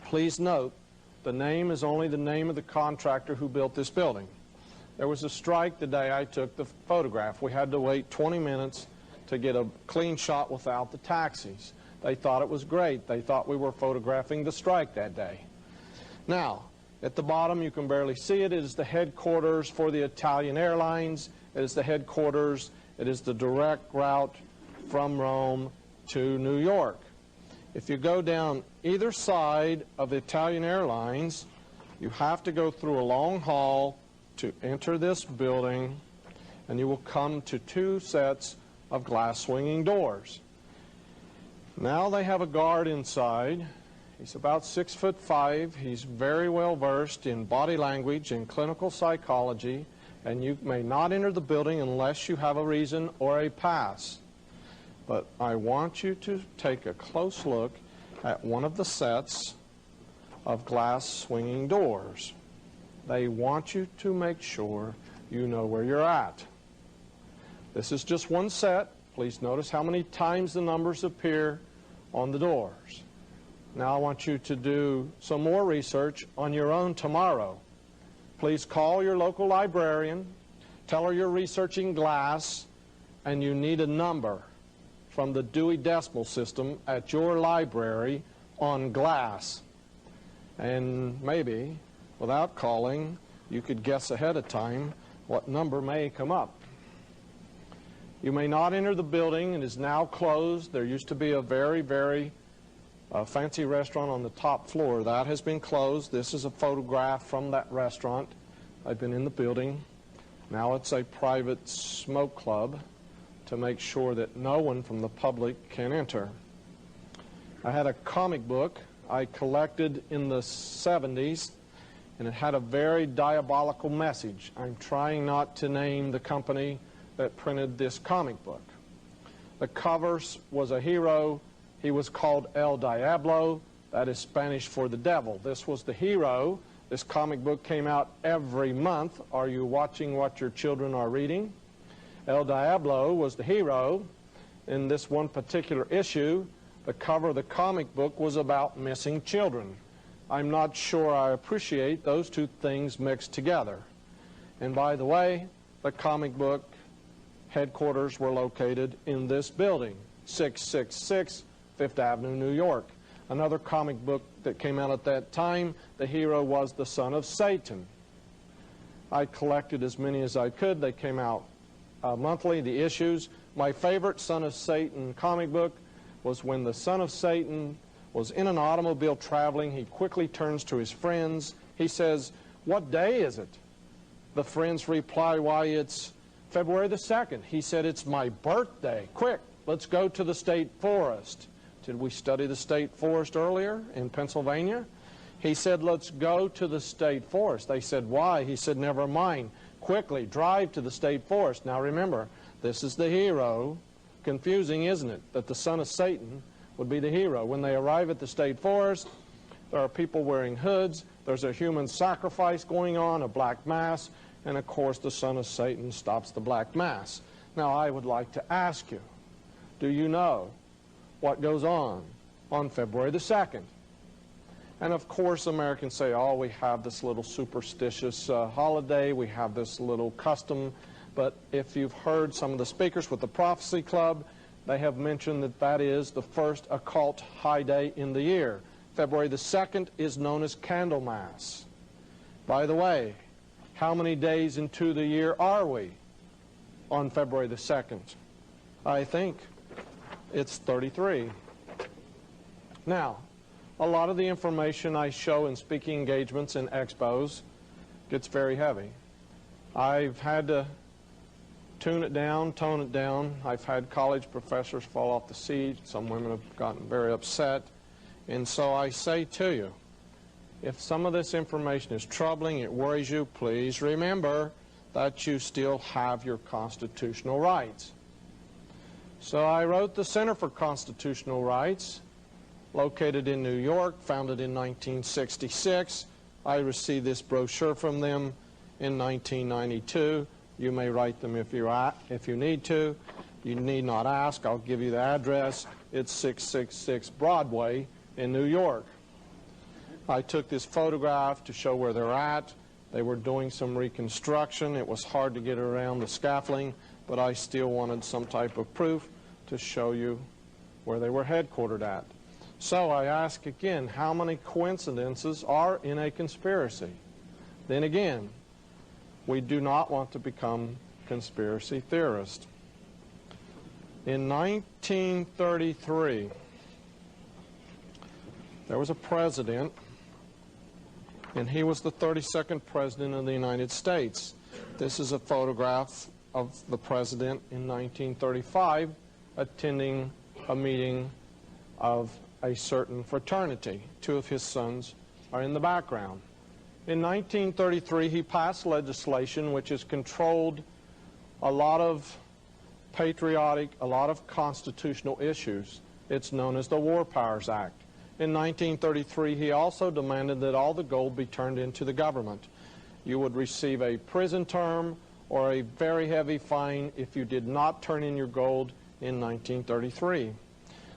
please note, the name is only the name of the contractor who built this building. There was a strike the day I took the photograph. We had to wait 20 minutes to get a clean shot without the taxis. They thought it was great. They thought we were photographing the strike that day. Now, at the bottom, you can barely see it, is the headquarters for the Italian Airlines, It is the headquarters. It is the direct route from Rome to New York. If you go down either side of the Italian Airlines, you have to go through a long hall to enter this building, and you will come to two sets of glass swinging doors. Now they have a guard inside. He's about 6'5". He's very well versed in body language and clinical psychology, and you may not enter the building unless you have a reason or a pass. But I want you to take a close look at one of the sets of glass swinging doors. They want you to make sure you know where you're at. This is just one set. Please notice how many times the numbers appear on the doors. Now I want you to do some more research on your own tomorrow. Please call your local librarian, tell her you're researching glass, and you need a number from the Dewey Decimal System at your library on glass. And maybe, without calling, you could guess ahead of time what number may come up. You may not enter the building. It is now closed. There used to be a very fancy restaurant on the top floor. That has been closed. This is a photograph from that restaurant. I've been in the building. Now it's a private smoke club to make sure that no one from the public can enter. I had a comic book I collected in the 70s, and it had a very diabolical message. I'm trying not to name the company that printed this comic book. The cover was a hero. He was called El Diablo. That is Spanish for the devil. This was the hero. This comic book came out every month. Are you watching what your children are reading? El Diablo was the hero. In this one particular issue, the cover of the comic book was about missing children. I'm not sure I appreciate those two things mixed together. And by the way, the comic book headquarters were located in this building, 666 Fifth Avenue, New York. Another comic book that came out at that time, the hero was the son of Satan. I collected as many as I could. They came out monthly, the issues. My favorite Son of Satan comic book was when the son of Satan was in an automobile traveling. He quickly turns to his friends. He says, "What day is it?" The friends reply, "Why, it's February the 2nd. He said, "It's my birthday. Quick, let's go to the state forest." Did we study the state forest earlier in Pennsylvania? He said, "Let's go to the state forest." They said, "Why?" He said, "Never mind. Quickly, drive to the state forest." Now remember, this is the hero. Confusing, isn't it, that the son of Satan would be the hero? When they arrive at the state forest, there are people wearing hoods. There's a human sacrifice going on, a black mass, and of course the son of Satan stops the black mass. Now I would like to ask you, do you know what goes on February the 2nd? And of course Americans say, oh, we have this little superstitious holiday, we have this little custom. But if you've heard some of the speakers with the Prophecy Club, they have mentioned that that is the first occult high day in the year. February the 2nd is known as Candlemas. By the way, how many days into the year are we on February the 2nd? I think it's 33. Now, a lot of the information I show in speaking engagements and expos gets very heavy. I've had to tune it down, tone it down. I've had college professors fall off the seat. Some women have gotten very upset. And so I say to you, if some of this information is troubling, it worries you, please remember that you still have your constitutional rights. So I wrote the Center for Constitutional Rights, located in New York, founded in 1966. I received this brochure from them in 1992. You may write them if you need to. You need not ask. I'll give you the address. It's 666 Broadway in New York. I took this photograph to show where they're at. They were doing some reconstruction. It was hard to get around the scaffolding, but I still wanted some type of proof to show you where they were headquartered at. So I ask again, how many coincidences are in a conspiracy? Then again, we do not want to become conspiracy theorist. In 1933, there was a president, and he was the 32nd president of the United States. This is a photograph of the president in 1935 attending a meeting of a certain fraternity. Two of his sons are in the background. In 1933, he passed legislation which has controlled a lot of patriotic, a lot of constitutional issues. It's known as the War Powers Act. In 1933, he also demanded that all the gold be turned into the government. You would receive a prison term or a very heavy fine if you did not turn in your gold in 1933.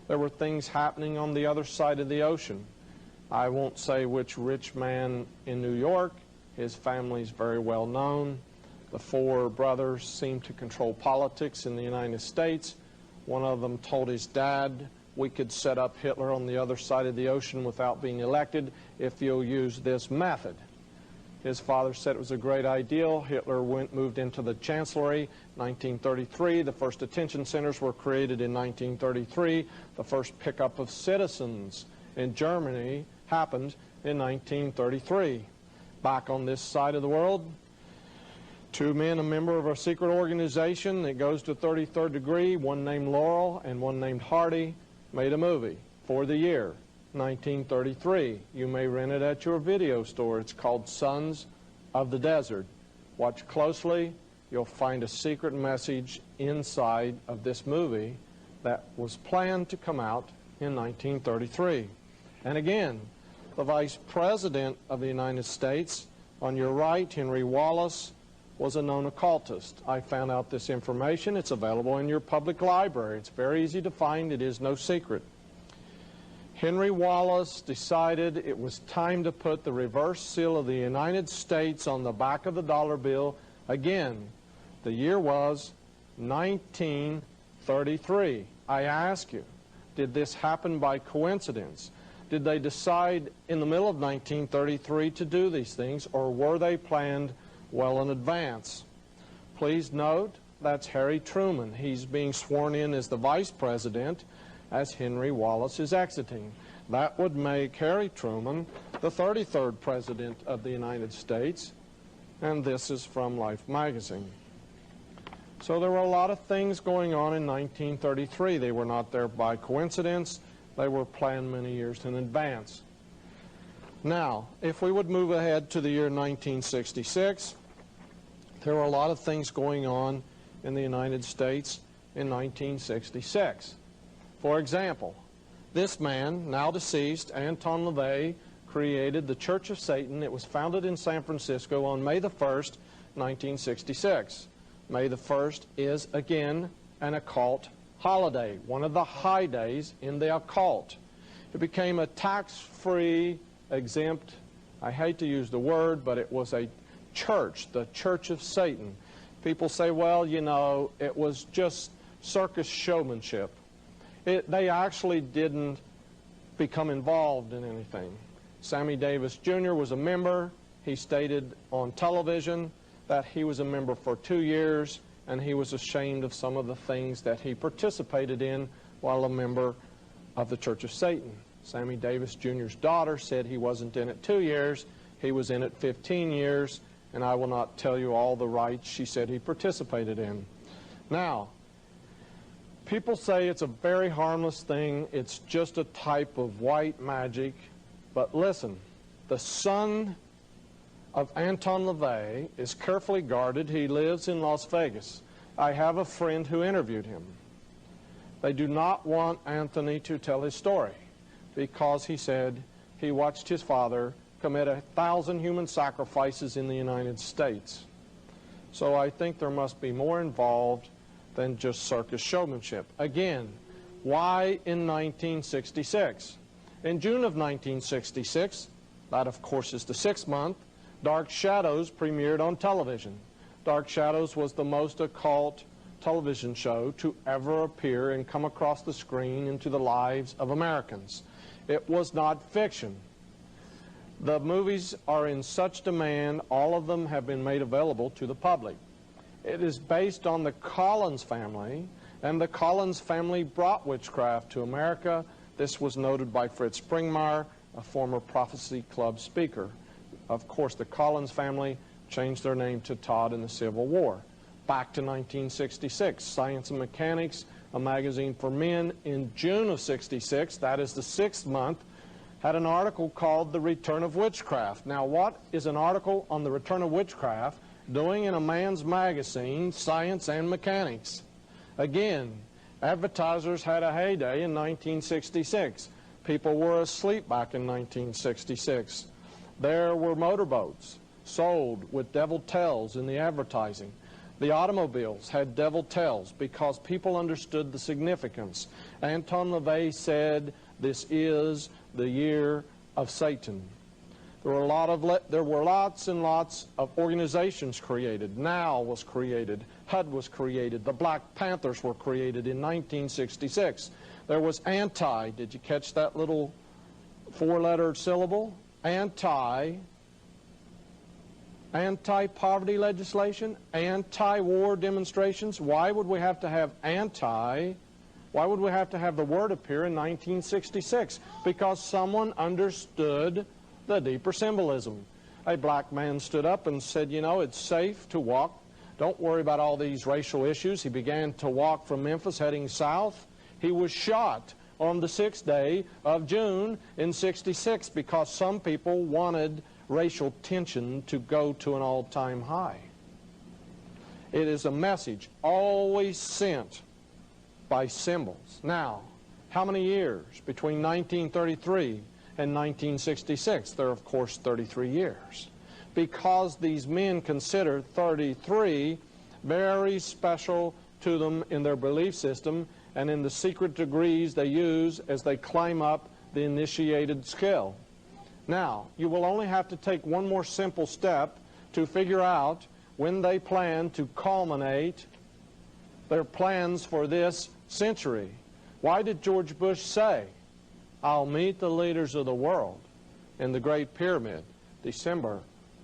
There were things happening on the other side of the ocean. I won't say which rich man in New York. His family's very well known. The four brothers seemed to control politics in the United States. One of them told his dad, "We could set up Hitler on the other side of the ocean without being elected if you'll use this method." His father said it was a great idea. Hitler moved into the Chancellery, 1933. The first detention centers were created in 1933. The first pickup of citizens in Germany happened in 1933. Back on this side of the world, two men, a member of a secret organization that goes to 33rd degree, one named Laurel and one named Hardy, made a movie for the year 1933. You may rent it at your video store. It's called Sons of the Desert. Watch closely. You'll find a secret message inside of this movie that was planned to come out in 1933. And again, the Vice President of the United States, on your right, Henry Wallace, was a known occultist. I found out this information. It's available in your public library. It's very easy to find. It is no secret. Henry Wallace decided it was time to put the reverse seal of the United States on the back of the dollar bill. Again, the year was 1933. I ask you, did this happen by coincidence? Did they decide in the middle of 1933 to do these things, or were they planned well in advance? Please note, that's Harry Truman. He's being sworn in as the Vice President as Henry Wallace is exiting. That would make Harry Truman the 33rd President of the United States, and this is from Life magazine. So there were a lot of things going on in 1933. They were not there by coincidence. They were planned many years in advance. Now, if we would move ahead to the year 1966, there were a lot of things going on in the United States in 1966. For example, this man, now deceased, Anton LaVey, created the Church of Satan. It was founded in San Francisco on May the 1st, 1966. May the 1st is, again, an occult holiday, one of the high days in the occult. It became a tax-free, exempt, I hate to use the word, but it was a church, the Church of Satan. People say, well, you know, it was just circus showmanship. They actually didn't become involved in anything. Sammy Davis Jr. was a member. He stated on television that he was a member for 2 years, and he was ashamed of some of the things that he participated in while a member of the Church of Satan. Sammy Davis Jr.'s daughter said he wasn't in it 2 years, he was in it 15 years, and I will not tell you all the rites she said he participated in. Now, people say it's a very harmless thing, it's just a type of white magic, but listen, the son of Anton LaVey is carefully guarded. He lives in Las Vegas. I have a friend who interviewed him. They do not want Anthony to tell his story because he said he watched his father commit 1,000 human sacrifices in the United States. So I think there must be more involved than just circus showmanship. Again, why in 1966? In June of 1966, that of course is the 6th month, Dark Shadows premiered on television. Dark Shadows was the most occult television show to ever appear and come across the screen into the lives of Americans. It was not fiction. The movies are in such demand, all of them have been made available to the public. It is based on the Collins family, and the Collins family brought witchcraft to America. This was noted by Fritz Springmeier, a former Prophecy Club speaker. Of course, the Collins family changed their name to Todd in the Civil War. Back to 1966, Science and Mechanics, a magazine for men, in June of '66, that is the 6th month, had an article called The Return of Witchcraft. Now, what is an article on the return of witchcraft doing in a man's magazine, Science and Mechanics? Again, advertisers had a heyday in 1966. People were asleep back in 1966. There were motorboats sold with devil tails in the advertising. The automobiles had devil tails because people understood the significance. Anton LaVey said, "This is the year of Satan." There were lots and lots of organizations created. Neal was created. HUD was created. The Black Panthers were created in 1966. There was anti. Did you catch that little four-lettered syllable? Anti-poverty legislation, anti-war demonstrations. Why would we have to have anti? Why would we have to have the word appear in 1966? Because someone understood the deeper symbolism. A black man stood up and said, you know, it's safe to walk. Don't worry about all these racial issues. He began to walk from Memphis heading south. He was shot on the 6th day of June in '66 because some people wanted racial tension to go to an all-time high. It is a message always sent by symbols. Now, how many years between 1933 and 1966? There are, of course, 33 years. Because these men consider 33 very special to them in their belief system and in the secret degrees they use as they climb up the initiated scale. Now, you will only have to take one more simple step to figure out when they plan to culminate their plans for this century. Why did George Bush say, "I'll meet the leaders of the world in the Great Pyramid, December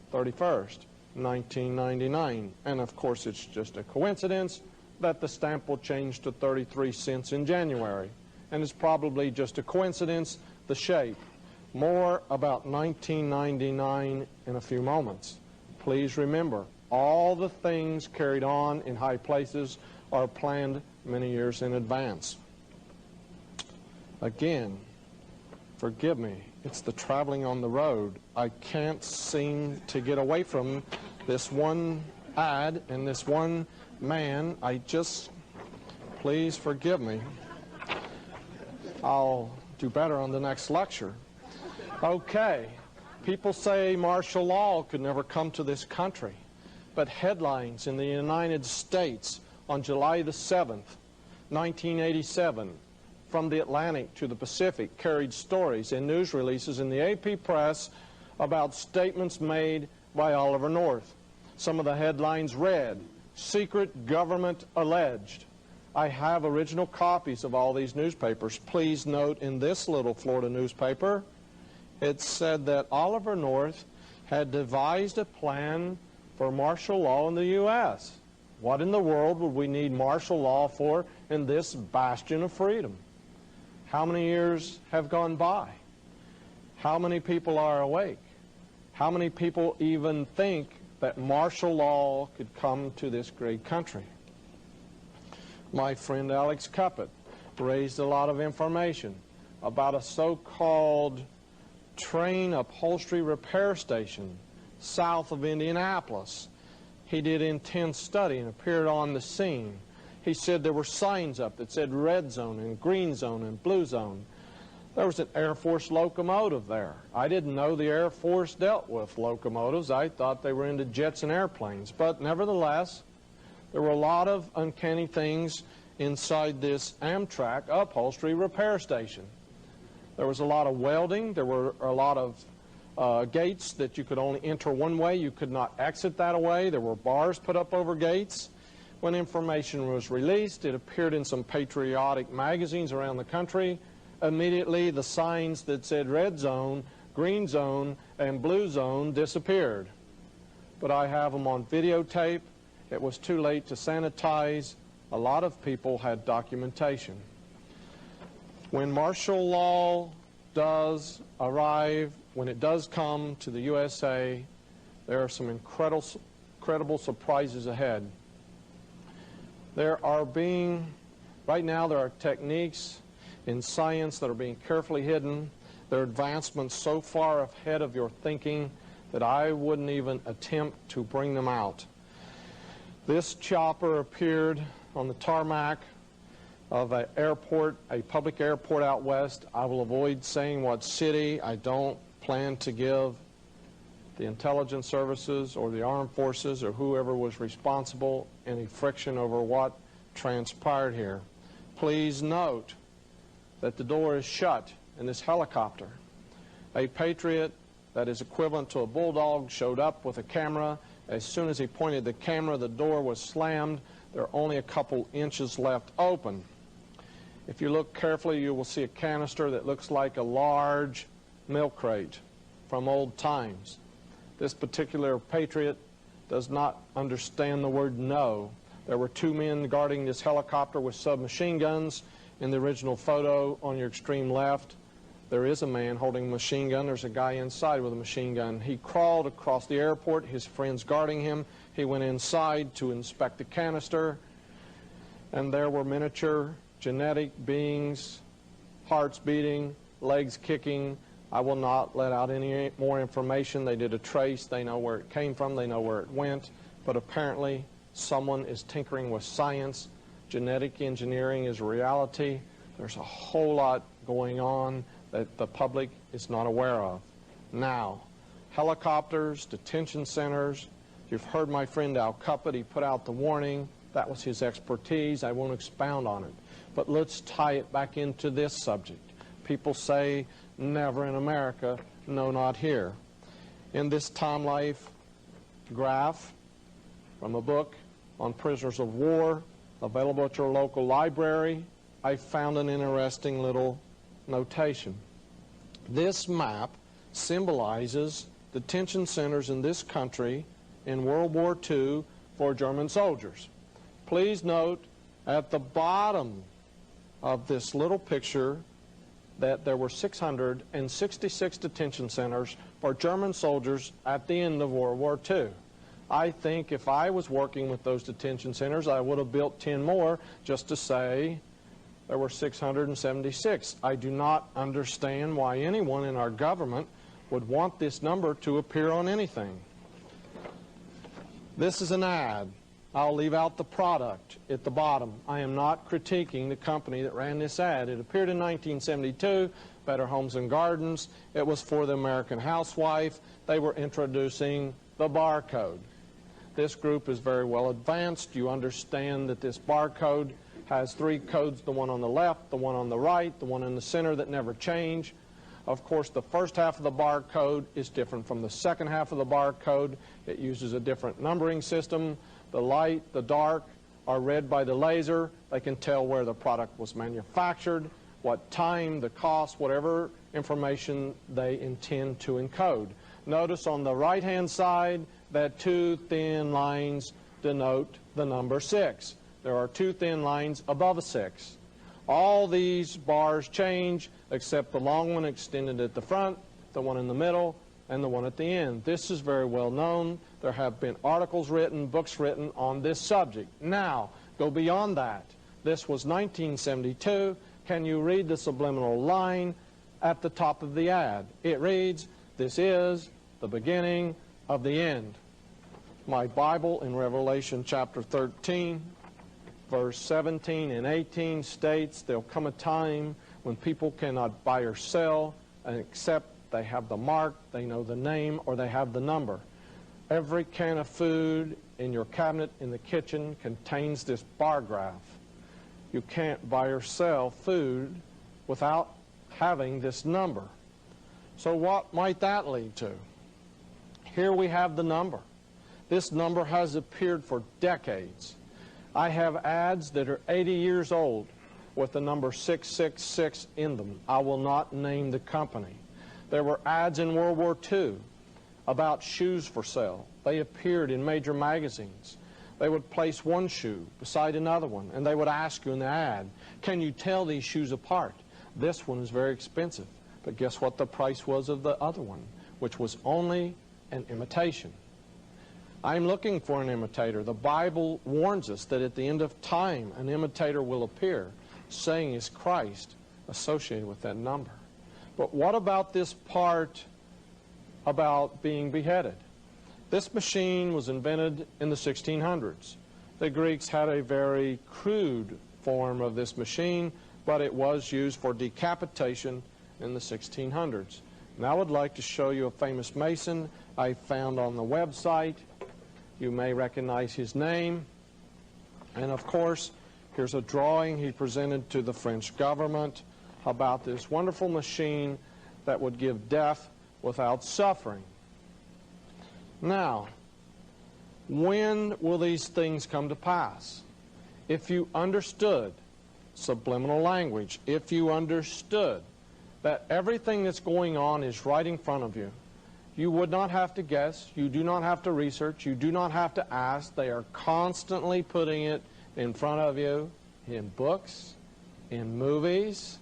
31st, 1999. And of course, it's just a coincidence that the stamp will change to 33 cents in January. And it's probably just a coincidence, the shape. More about 1999 in a few moments. Please remember, all the things carried on in high places are planned many years in advance. Again, forgive me, it's the traveling on the road. I can't seem to get away from this one ad and this one man. Please forgive me. I'll do better on the next lecture. Okay, people say martial law could never come to this country, but headlines in the United States on July the 7th, 1987, from the Atlantic to the Pacific, carried stories and news releases in the AP press about statements made by Oliver North. Some of the headlines read, "Secret Government Alleged." I have original copies of all these newspapers. Please note in this little Florida newspaper, it said that Oliver North had devised a plan for martial law in the U.S. What in the world would we need martial law for in this bastion of freedom? How many years have gone by? How many people are awake? How many people even think that martial law could come to this great country? My friend Alex Cuppett raised a lot of information about a so-called train upholstery repair station south of Indianapolis. He did intense study and appeared on the scene. He said there were signs up that said red zone and green zone and blue zone. There was an Air Force locomotive there. I didn't know the Air Force dealt with locomotives. I thought they were into jets and airplanes. But nevertheless, there were a lot of uncanny things inside this Amtrak upholstery repair station. There was a lot of welding. There were a lot of gates that you could only enter one way. You could not exit that way. There were bars put up over gates. When information was released, it appeared in some patriotic magazines around the country. Immediately, the signs that said red zone, green zone, and blue zone disappeared. But I have them on videotape, It was too late to sanitize. A lot of people had documentation. When martial law does arrive, when it does come to the USA, there are some incredible surprises ahead. Right now there are techniques in science that are being carefully hidden. There are advancements so far ahead of your thinking that I wouldn't even attempt to bring them out. This chopper appeared on the tarmac of an airport, a public airport out west. I will avoid saying what city. I don't plan to give the intelligence services or the armed forces or whoever was responsible any friction over what transpired here. Please note that the door is shut in this helicopter. A Patriot that is equivalent to a bulldog showed up with a camera. As soon as he pointed the camera, the door was slammed. There are only a couple inches left open. If you look carefully, you will see a canister that looks like a large milk crate from old times. This particular Patriot does not understand the word no. There were two men guarding this helicopter with submachine guns. In the original photo on your extreme left, there is a man holding a machine gun. There's a guy inside with a machine gun. He crawled across the airport, his friends guarding him. He went inside to inspect the canister, and there were miniature genetic beings, hearts beating, legs kicking. I will not let out any more information. They did a trace. They know where it came from. They know where it went. But apparently someone is tinkering with science. Genetic engineering is a reality. There's a whole lot going on that the public is not aware of. Now, helicopters, detention centers. You've heard my friend Al Cuppet. He put out the warning. That was his expertise. I won't expound on it. But let's tie it back into this subject. People say, never in America, no, not here. In this Time Life graph from a book on prisoners of war, available at your local library, I found an interesting little notation. This map symbolizes detention centers in this country in World War II for German soldiers. Please note at the bottom of this little picture that there were 666 detention centers for German soldiers at the end of World War II. I think if I was working with those detention centers, I would have built 10 more just to say there were 676. I do not understand why anyone in our government would want this number to appear on anything. This is an ad. I'll leave out the product at the bottom. I am not critiquing the company that ran this ad. It appeared in 1972, Better Homes and Gardens. It was for the American housewife. They were introducing the barcode. This group is very well advanced. You understand that this barcode has three codes, the one on the left, the one on the right, the one in the center that never change. Of course, the first half of the barcode is different from the second half of the barcode. It uses a different numbering system. The light, the dark are read by the laser. They can tell where the product was manufactured, what time, the cost, whatever information they intend to encode. Notice on the right-hand side that two thin lines denote the number 6. There are two thin lines above a 6. All these bars change except the long one extended at the front, the one in the middle, and the one at the end. This is very well known. There have been articles written, books written on this subject. Now, go beyond that. This was 1972. Can you read the subliminal line at the top of the ad? It reads, "This is the beginning of the end." My Bible in Revelation chapter 13, verse 17 and 18 states there'll come a time when people cannot buy or sell except they have the mark, they know the name, or they have the number. Every can of food in your cabinet in the kitchen contains this bar graph. You can't buy or sell food without having this number. So what might that lead to? Here we have the number. This number has appeared for decades. I have ads that are 80 years old with the number 666 in them. I will not name the company. There were ads in World War II about shoes for sale. They appeared in major magazines. They would place one shoe beside another one, and they would ask you in the ad, can you tell these shoes apart? This one is very expensive. But guess what the price was of the other one, which was only an imitation. I'm looking for an imitator. The Bible warns us that at the end of time, an imitator will appear, saying is Christ associated with that number. But what about this part about being beheaded? This machine was invented in the 1600s. The Greeks had a very crude form of this machine, but it was used for decapitation in the 1600s. And I would like to show you a famous Mason I found on the website. You may recognize his name. And of course, here's a drawing he presented to the French government about this wonderful machine that would give death without suffering. Now, when will these things come to pass? If you understood subliminal language, if you understood that everything that's going on is right in front of you, you would not have to guess, you do not have to research, you do not have to ask. They are constantly putting it in front of you in books, in movies,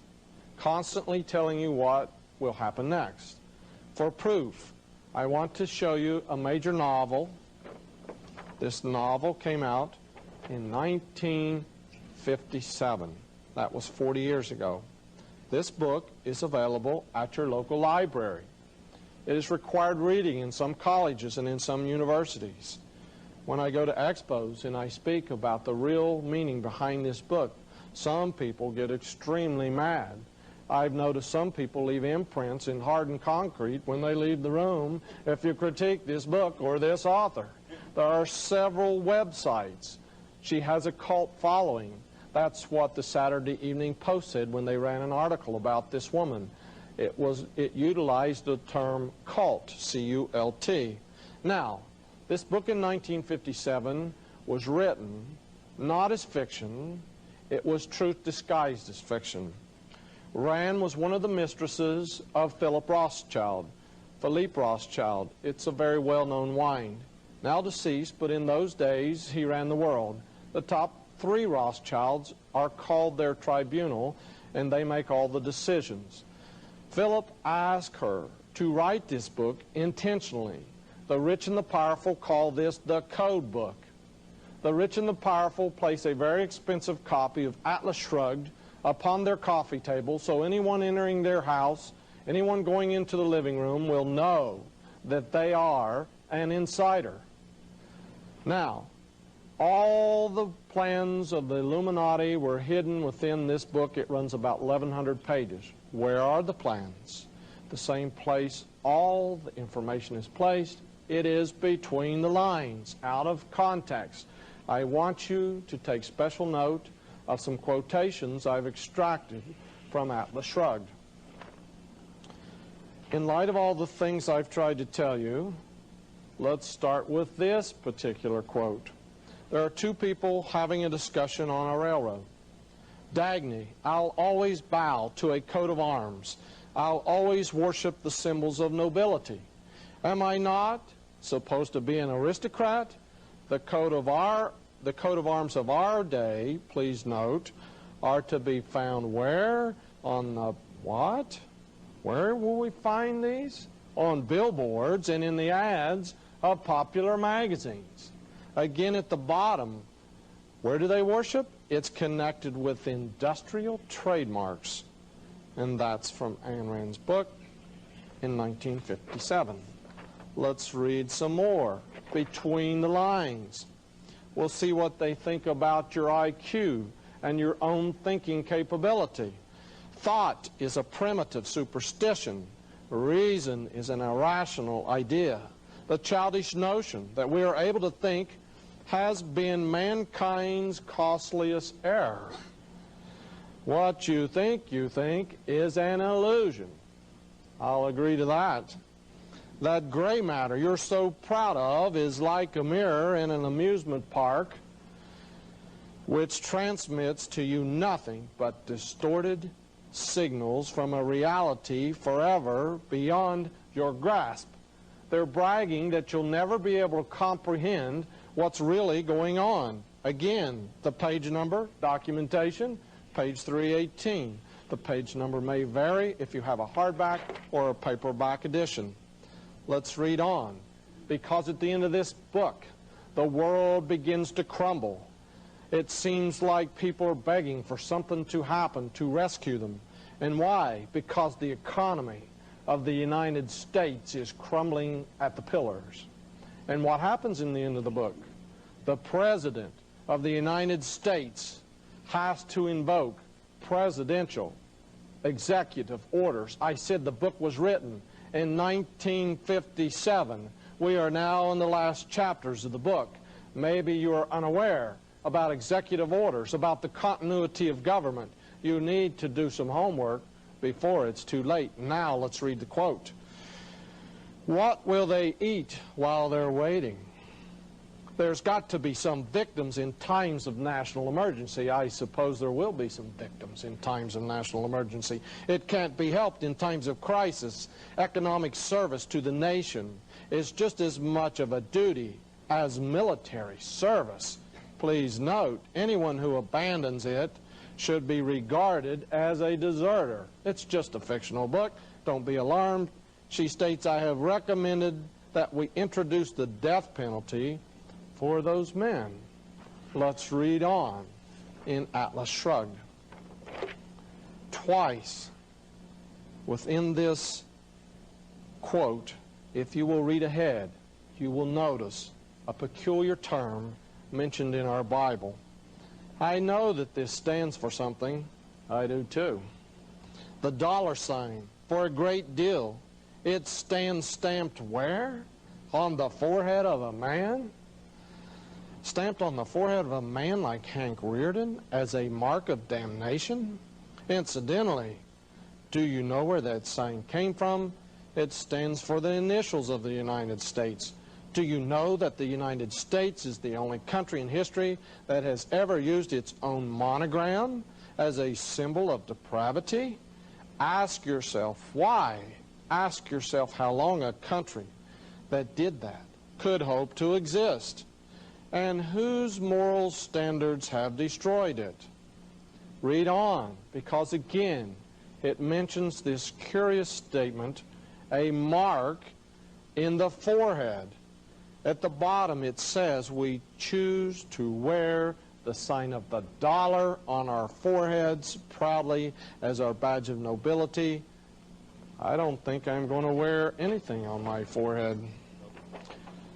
constantly telling you what will happen next. For proof, I want to show you a major novel. This novel came out in 1957. That was 40 years ago. This book is available at your local library. It is required reading in some colleges and in some universities. When I go to expos and I speak about the real meaning behind this book, some people get extremely mad. I've noticed some people leave imprints in hardened concrete when they leave the room if you critique this book or this author. There are several websites. She has a cult following. That's what the Saturday Evening Post said when they ran an article about this woman. It utilized the term cult, C-U-L-T. Now, this book in 1957 was written not as fiction. It was truth disguised as fiction. Rand was one of the mistresses of Philip Rothschild. Philippe Rothschild. It's a very well-known wine. Now deceased, but in those days he ran the world. The top 3 Rothschilds are called their tribunal, and they make all the decisions. Philip asked her to write this book intentionally. The rich and the powerful call this the code book. The rich and the powerful place a very expensive copy of Atlas Shrugged upon their coffee table, so anyone entering their house, anyone going into the living room will know that they are an insider. Now, all the plans of the Illuminati were hidden within this book. It runs about 1,100 pages. Where are the plans? The same place all the information is placed. It is between the lines, out of context. I want you to take special note of some quotations I've extracted from Atlas Shrugged. In light of all the things I've tried to tell you, let's start with this particular quote. There are 2 people having a discussion on a railroad. Dagny, I'll always bow to a coat of arms. I'll always worship the symbols of nobility. Am I not supposed to be an aristocrat? The coat of arms of our day, please note, are to be found where? On the what? Where will we find these? On billboards and in the ads of popular magazines. Again, at the bottom, where do they worship? It's connected with industrial trademarks. And that's from Ayn Rand's book in 1957. Let's read some more. Between the lines. We'll see what they think about your IQ and your own thinking capability. Thought is a primitive superstition. Reason is an irrational idea. The childish notion that we are able to think has been mankind's costliest error. What you think is an illusion. I'll agree to that. That gray matter you're so proud of is like a mirror in an amusement park which transmits to you nothing but distorted signals from a reality forever beyond your grasp. They're bragging that you'll never be able to comprehend what's really going on. Again, the page number, documentation, page 318. The page number may vary if you have a hardback or a paperback edition. Let's read on. Because at the end of this book, the world begins to crumble. It seems like people are begging for something to happen to rescue them. And why? Because the economy of the United States is crumbling at the pillars. And what happens in the end of the book? The President of the United States has to invoke presidential executive orders. I said the book was written in 1957. We are now in the last chapters of the book. Maybe you are unaware about executive orders, about the continuity of government. You need to do some homework before it's too late. Now let's read the quote. What will they eat while they're waiting? There's got to be some victims in times of national emergency. I suppose there will be some victims in times of national emergency. It can't be helped in times of crisis. Economic service to the nation is just as much of a duty as military service. Please note, anyone who abandons it should be regarded as a deserter. It's just a fictional book. Don't be alarmed. She states, I have recommended that we introduce the death penalty for those men. Let's read on in Atlas Shrugged. Twice within this quote, if you will read ahead, you will notice a peculiar term mentioned in our Bible. I know that this stands for something. I do too. The dollar sign, for a great deal. It stands stamped where? On the forehead of a man? Stamped on the forehead of a man like Hank Reardon as a mark of damnation? Incidentally, do you know where that sign came from? It stands for the initials of the United States. Do you know that the United States is the only country in history that has ever used its own monogram as a symbol of depravity? Ask yourself why. Ask yourself how long a country that did that could hope to exist, and whose moral standards have destroyed it. Read on, because again, it mentions this curious statement, a mark in the forehead. At the bottom it says we choose to wear the sign of the dollar on our foreheads proudly as our badge of nobility. I don't think I'm going to wear anything on my forehead.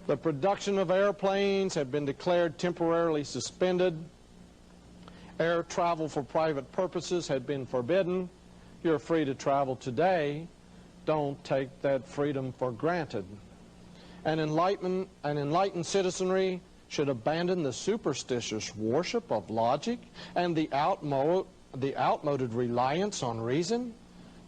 The production of airplanes had been declared temporarily suspended. Air travel for private purposes had been forbidden. You're free to travel today. Don't take that freedom for granted. An enlightened citizenry should abandon the superstitious worship of logic and the outmoded reliance on reason,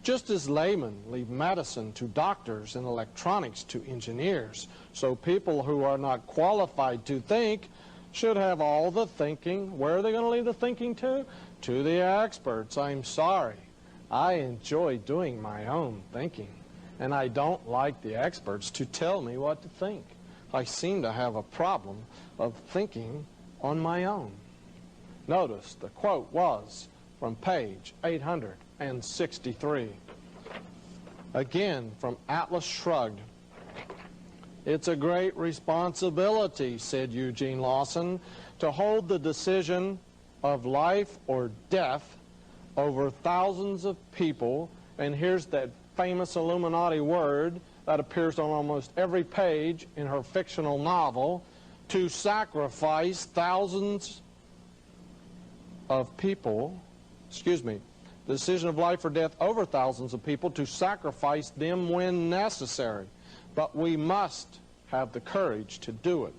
just as laymen leave medicine to doctors and electronics to engineers. So people who are not qualified to think should have all the thinking. Where are they going to leave the thinking to? To the experts. I'm sorry. I enjoy doing my own thinking, and I don't like the experts to tell me what to think. I seem to have a problem of thinking on my own. Notice the quote was from page 863. Again, from Atlas Shrugged. It's a great responsibility, said Eugene Lawson, to hold the decision of life or death over thousands of people. And here's that famous Illuminati word that appears on almost every page in her fictional novel, to sacrifice thousands of people, the decision of life or death over thousands of people, to sacrifice them when necessary. But we must have the courage to do it.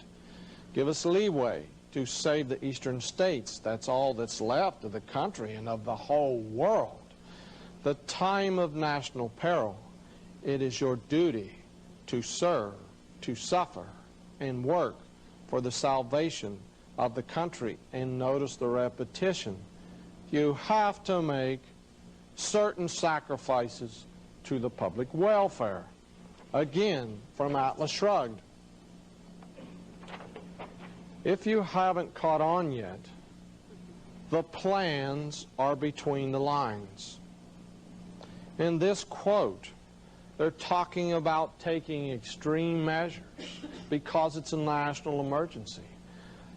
Give us leeway to save the eastern states. That's all that's left of the country and of the whole world. The time of national peril, it is your duty to serve, to suffer, and work for the salvation of the country. And notice the repetition. You have to make certain sacrifices to the public welfare. Again, from Atlas Shrugged. If you haven't caught on yet, the plans are between the lines. In this quote, they're talking about taking extreme measures because it's a national emergency.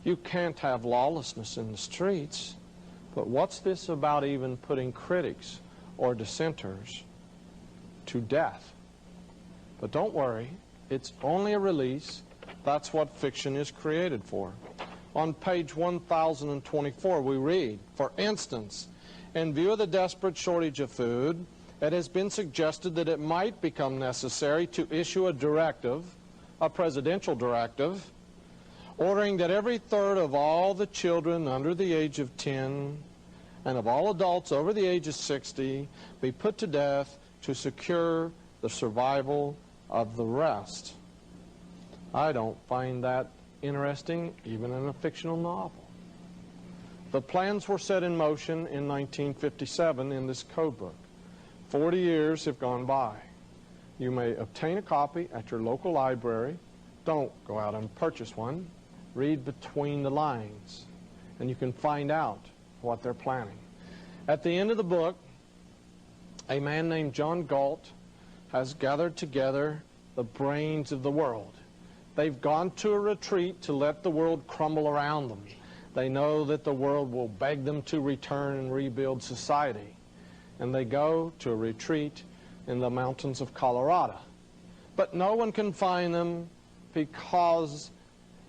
You can't have lawlessness in the streets, but what's this about even putting critics or dissenters to death? But don't worry, it's only a release. That's what fiction is created for. On page 1024 we read, for instance, in view of the desperate shortage of food, it has been suggested that it might become necessary to issue a directive, a presidential directive, ordering that every third of all the children under the age of 10 and of all adults over the age of 60 be put to death to secure the survival of the rest. I don't find that interesting, even in a fictional novel. The plans were set in motion in 1957 in this code book. 40 years have gone by. You may obtain a copy at your local library. Don't go out and purchase one. Read between the lines, and you can find out what they're planning. At the end of the book, a man named John Galt has gathered together the brains of the world. They've gone to a retreat to let the world crumble around them. They know that the world will beg them to return and rebuild society. And they go to a retreat in the mountains of Colorado. But no one can find them because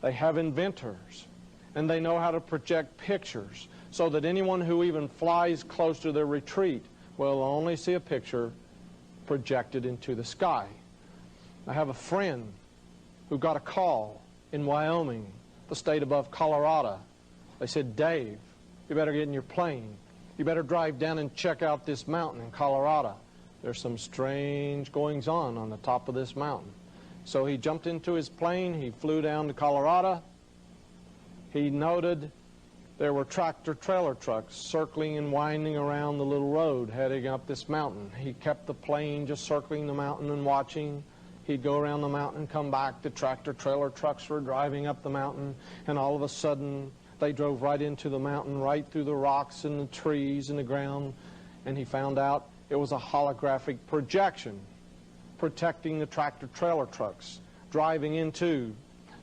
they have inventors, and they know how to project pictures so that anyone who even flies close to their retreat will only see a picture projected into the sky. I have a friend who got a call in Wyoming, the state above Colorado. They said, Dave, you better get in your plane. You better drive down and check out this mountain in Colorado. There's some strange goings-on the top of this mountain. So he jumped into his plane, he flew down to Colorado. He noted there were tractor-trailer trucks circling and winding around the little road heading up this mountain. He kept the plane just circling the mountain and watching. He'd go around the mountain and come back. The tractor-trailer trucks were driving up the mountain, and all of a sudden they drove right into the mountain, right through the rocks and the trees and the ground, and he found out it was a holographic projection protecting the tractor-trailer trucks driving into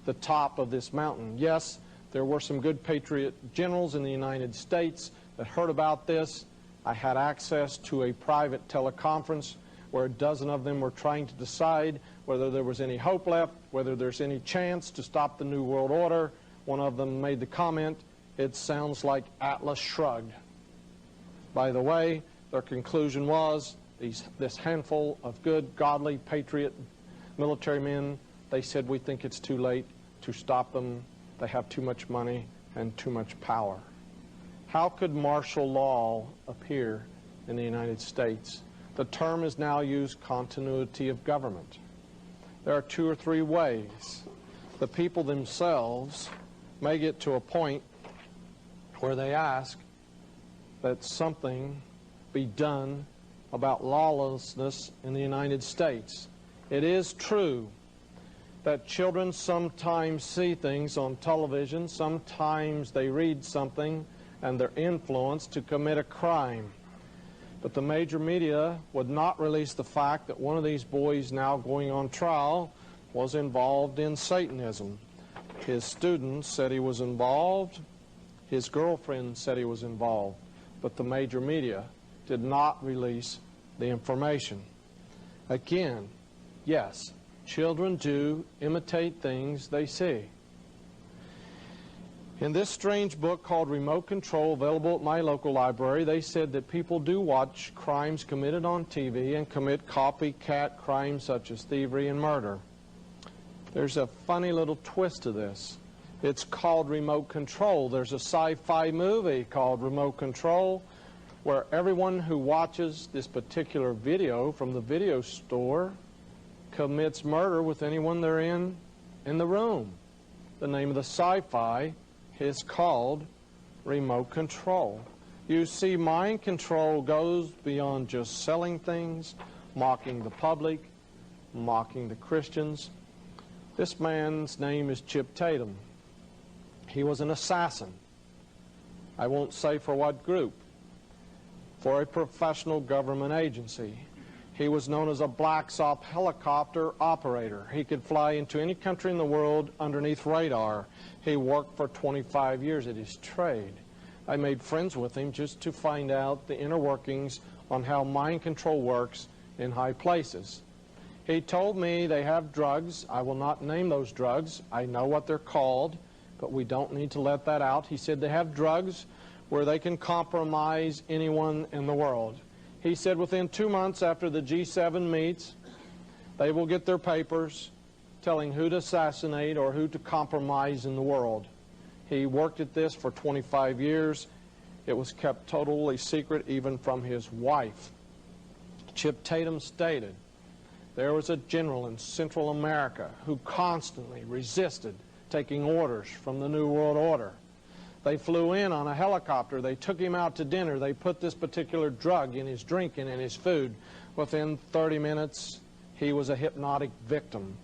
the top of this mountain. Yes, there were some good patriot generals in the United States that heard about this. I had access to a private teleconference where a dozen of them were trying to decide whether there was any hope left, whether there's any chance to stop the New World Order. One of them made the comment, it sounds like Atlas Shrugged. By the way, their conclusion was this handful of good, godly, patriot military men, they said, we think it's too late to stop them. They have too much money and too much power. How could martial law appear in the United States? The term is now used continuity of government. There are two or three ways. The people themselves may get to a point where they ask that something be done about lawlessness in the United States. It is true that children sometimes see things on television, sometimes they read something and they're influenced to commit a crime. But the major media would not release the fact that one of these boys now going on trial was involved in Satanism. His students said he was involved, his girlfriend said he was involved, but the major media did not release the information. Again, yes, children do imitate things they see. In this strange book called Remote Control, available at my local library, they said that people do watch crimes committed on TV and commit copycat crimes such as thievery and murder. There's a funny little twist to this. It's called Remote Control. There's a sci-fi movie called Remote Control where everyone who watches this particular video from the video store commits murder with anyone they're in the room. The name of the sci-fi is called Remote Control. You see, mind control goes beyond just selling things, mocking the public, mocking the Christians. This man's name is Chip Tatum. He was an assassin. I won't say for what group. For a professional government agency. He was known as a black ops helicopter operator. He could fly into any country in the world underneath radar. He worked for 25 years at his trade. I made friends with him just to find out the inner workings on how mind control works in high places. He told me they have drugs. I will not name those drugs. I know what they're called, but we don't need to let that out. He said they have drugs where they can compromise anyone in the world. He said within 2 months after the G7 meets, they will get their papers telling who to assassinate or who to compromise in the world. He worked at this for 25 years. It was kept totally secret even from his wife. Chip Tatum stated, there was a general in Central America who constantly resisted taking orders from the New World Order. They flew in on a helicopter. They took him out to dinner. They put this particular drug in his drink and in his food. Within 30 minutes, he was a hypnotic victim.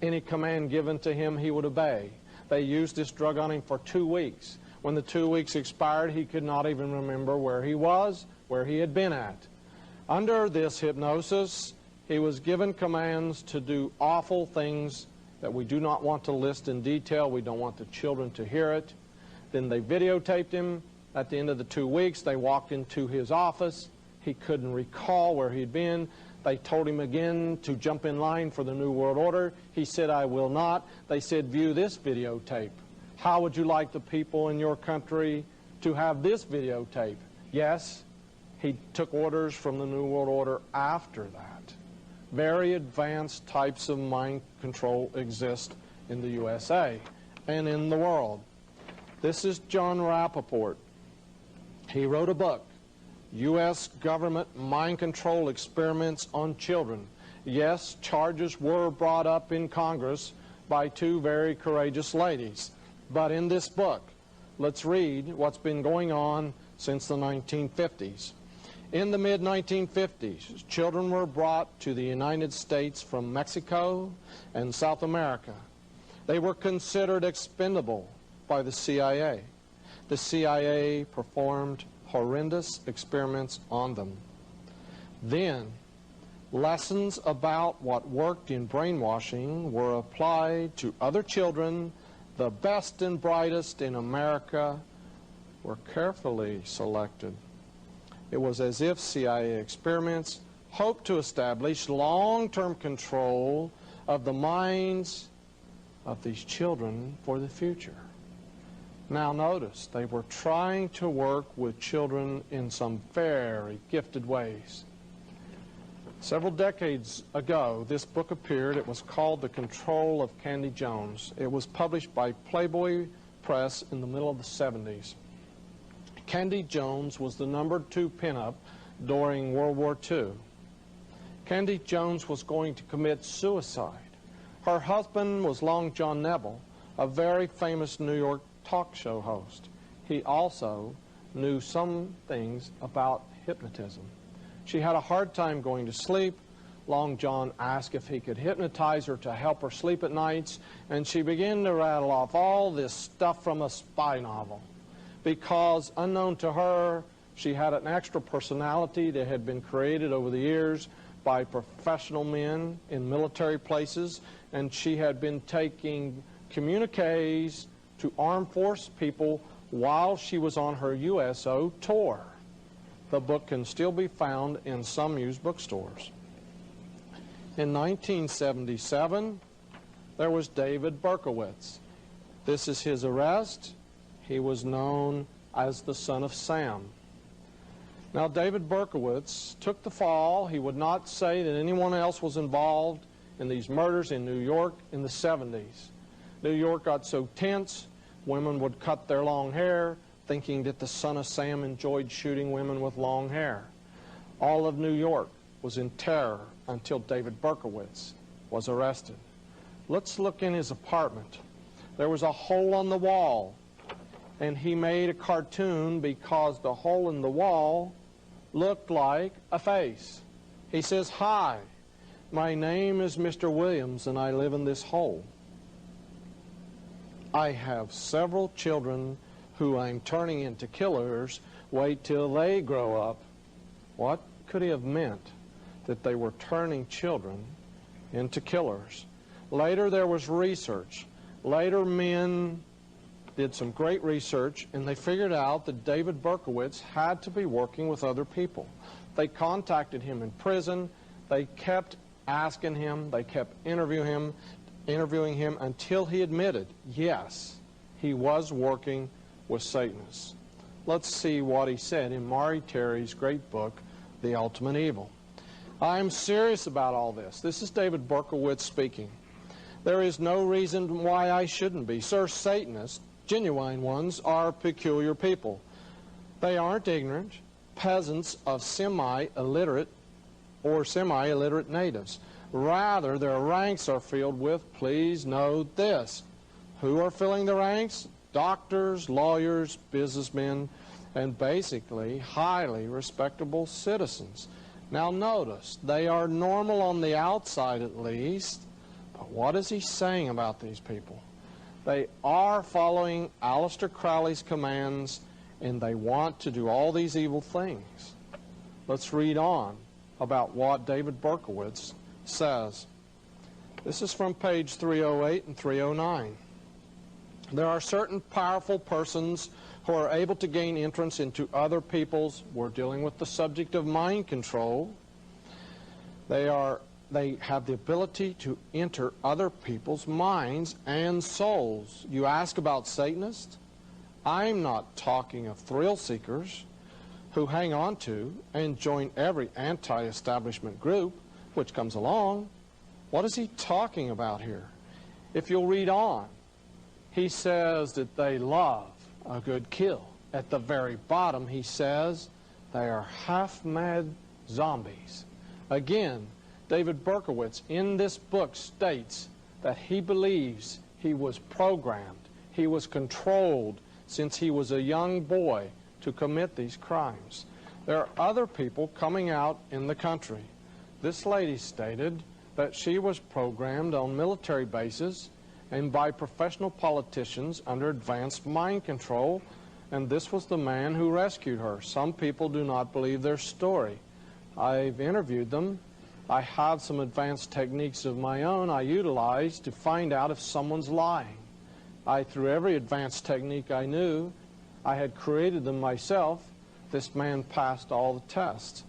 Any command given to him, he would obey. They used this drug on him for 2 weeks. When the 2 weeks expired, he could not even remember where he was, where he had been at. Under this hypnosis, he was given commands to do awful things that we do not want to list in detail. We don't want the children to hear it. Then they videotaped him. At the end of the 2 weeks, they walked into his office. He couldn't recall where he'd been. They told him again to jump in line for the New World Order. He said, I will not. They said, view this videotape. How would you like the people in your country to have this videotape? Yes, he took orders from the New World Order after that. Very advanced types of mind control exist in the USA and in the world. This is John Rappaport. He wrote a book, U.S. Government Mind Control Experiments on Children. Yes, charges were brought up in Congress by 2 very courageous ladies. But in this book, let's read what's been going on since the 1950s. In the mid-1950s, children were brought to the United States from Mexico and South America. They were considered expendable by the CIA. The CIA performed horrendous experiments on them. Then, lessons about what worked in brainwashing were applied to other children. The best and brightest in America were carefully selected. It was as if CIA experiments hoped to establish long-term control of the minds of these children for the future. Now notice, they were trying to work with children in some very gifted ways. Several decades ago, this book appeared. It was called The Control of Candy Jones. It was published by Playboy Press in the middle of the 70s. Candy Jones was the #2 pinup during World War II. Candy Jones was going to commit suicide. Her husband was Long John Neville, a very famous New York talk show host. He also knew some things about hypnotism. She had a hard time going to sleep. Long John asked if he could hypnotize her to help her sleep at nights, and she began to rattle off all this stuff from a spy novel. Because, unknown to her, she had an extra personality that had been created over the years by professional men in military places, and she had been taking communiques to armed force people while she was on her USO tour. The book can still be found in some used bookstores. In 1977, there was David Berkowitz. This is his arrest. He was known as the Son of Sam. Now, David Berkowitz took the fall. He would not say that anyone else was involved in these murders in New York in the 70s. New York got so tense, women would cut their long hair, thinking that the Son of Sam enjoyed shooting women with long hair. All of New York was in terror until David Berkowitz was arrested. Let's look in his apartment. There was a hole on the wall, and he made a cartoon because the hole in the wall looked like a face. He says, "Hi, my name is Mr. Williams, and I live in this hole." I have several children who I'm turning into killers. Wait till they grow up. What could he have meant? That they were turning children into killers. Later there was research. Later men did some great research, and they figured out that David Berkowitz had to be working with other people. They contacted him in prison. They kept asking him. They kept interviewing him until he admitted, yes, he was working with Satanists. Let's see what he said in Maury Terry's great book, The Ultimate Evil. I'm serious about all this. This is David Berkowitz speaking. There is no reason why I shouldn't be. Sir, Satanists, genuine ones, are peculiar people. They aren't ignorant peasants of semi-illiterate or semi-illiterate natives. Rather, their ranks are filled with, please note this, who are filling the ranks? Doctors, lawyers, businessmen, and basically highly respectable citizens. Now notice, they are normal on the outside at least, but what is he saying about these people? They are following Aleister Crowley's commands, and they want to do all these evil things. Let's read on about what David Berkowitz says. This is from page 308 and 309. There are certain powerful persons who are able to gain entrance into other people's, we're dealing with the subject of mind control. They have the ability to enter other people's minds and souls. You ask about Satanists? I'm not talking of thrill seekers who hang on to and join every anti-establishment group which comes along. What is he talking about here? If you'll read on, he says that they love a good kill. At the very bottom, he says they are half-mad zombies. Again, David Berkowitz in this book states that he believes he was programmed, he was controlled since he was a young boy to commit these crimes. There are other people coming out in the country. This lady stated that she was programmed on military bases and by professional politicians under advanced mind control, and this was the man who rescued her. Some people do not believe their story. I've interviewed them. I have some advanced techniques of my own I utilize to find out if someone's lying. Through every advanced technique I knew, I had created them myself. This man passed all the tests.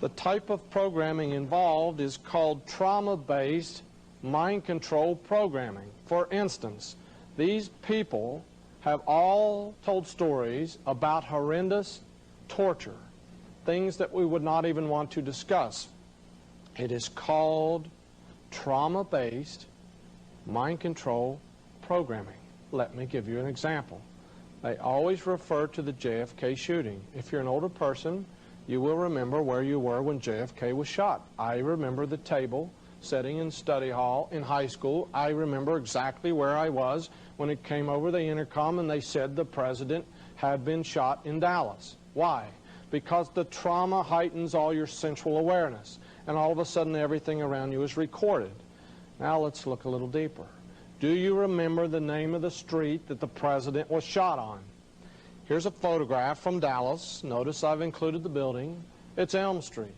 The type of programming involved is called trauma-based mind control programming. For instance, these people have all told stories about horrendous torture, things that we would not even want to discuss. It is called trauma-based mind control programming. Let me give you an example. They always refer to the JFK shooting. If you're an older person, you will remember where you were when JFK was shot. I remember the table sitting in study hall in high school. I remember exactly where I was when it came over the intercom and they said the president had been shot in Dallas. Why? Because the trauma heightens all your sensual awareness, and all of a sudden everything around you is recorded. Now let's look a little deeper. Do you remember the name of the street that the president was shot on? Here's a photograph from Dallas. Notice I've included the building. It's Elm Street.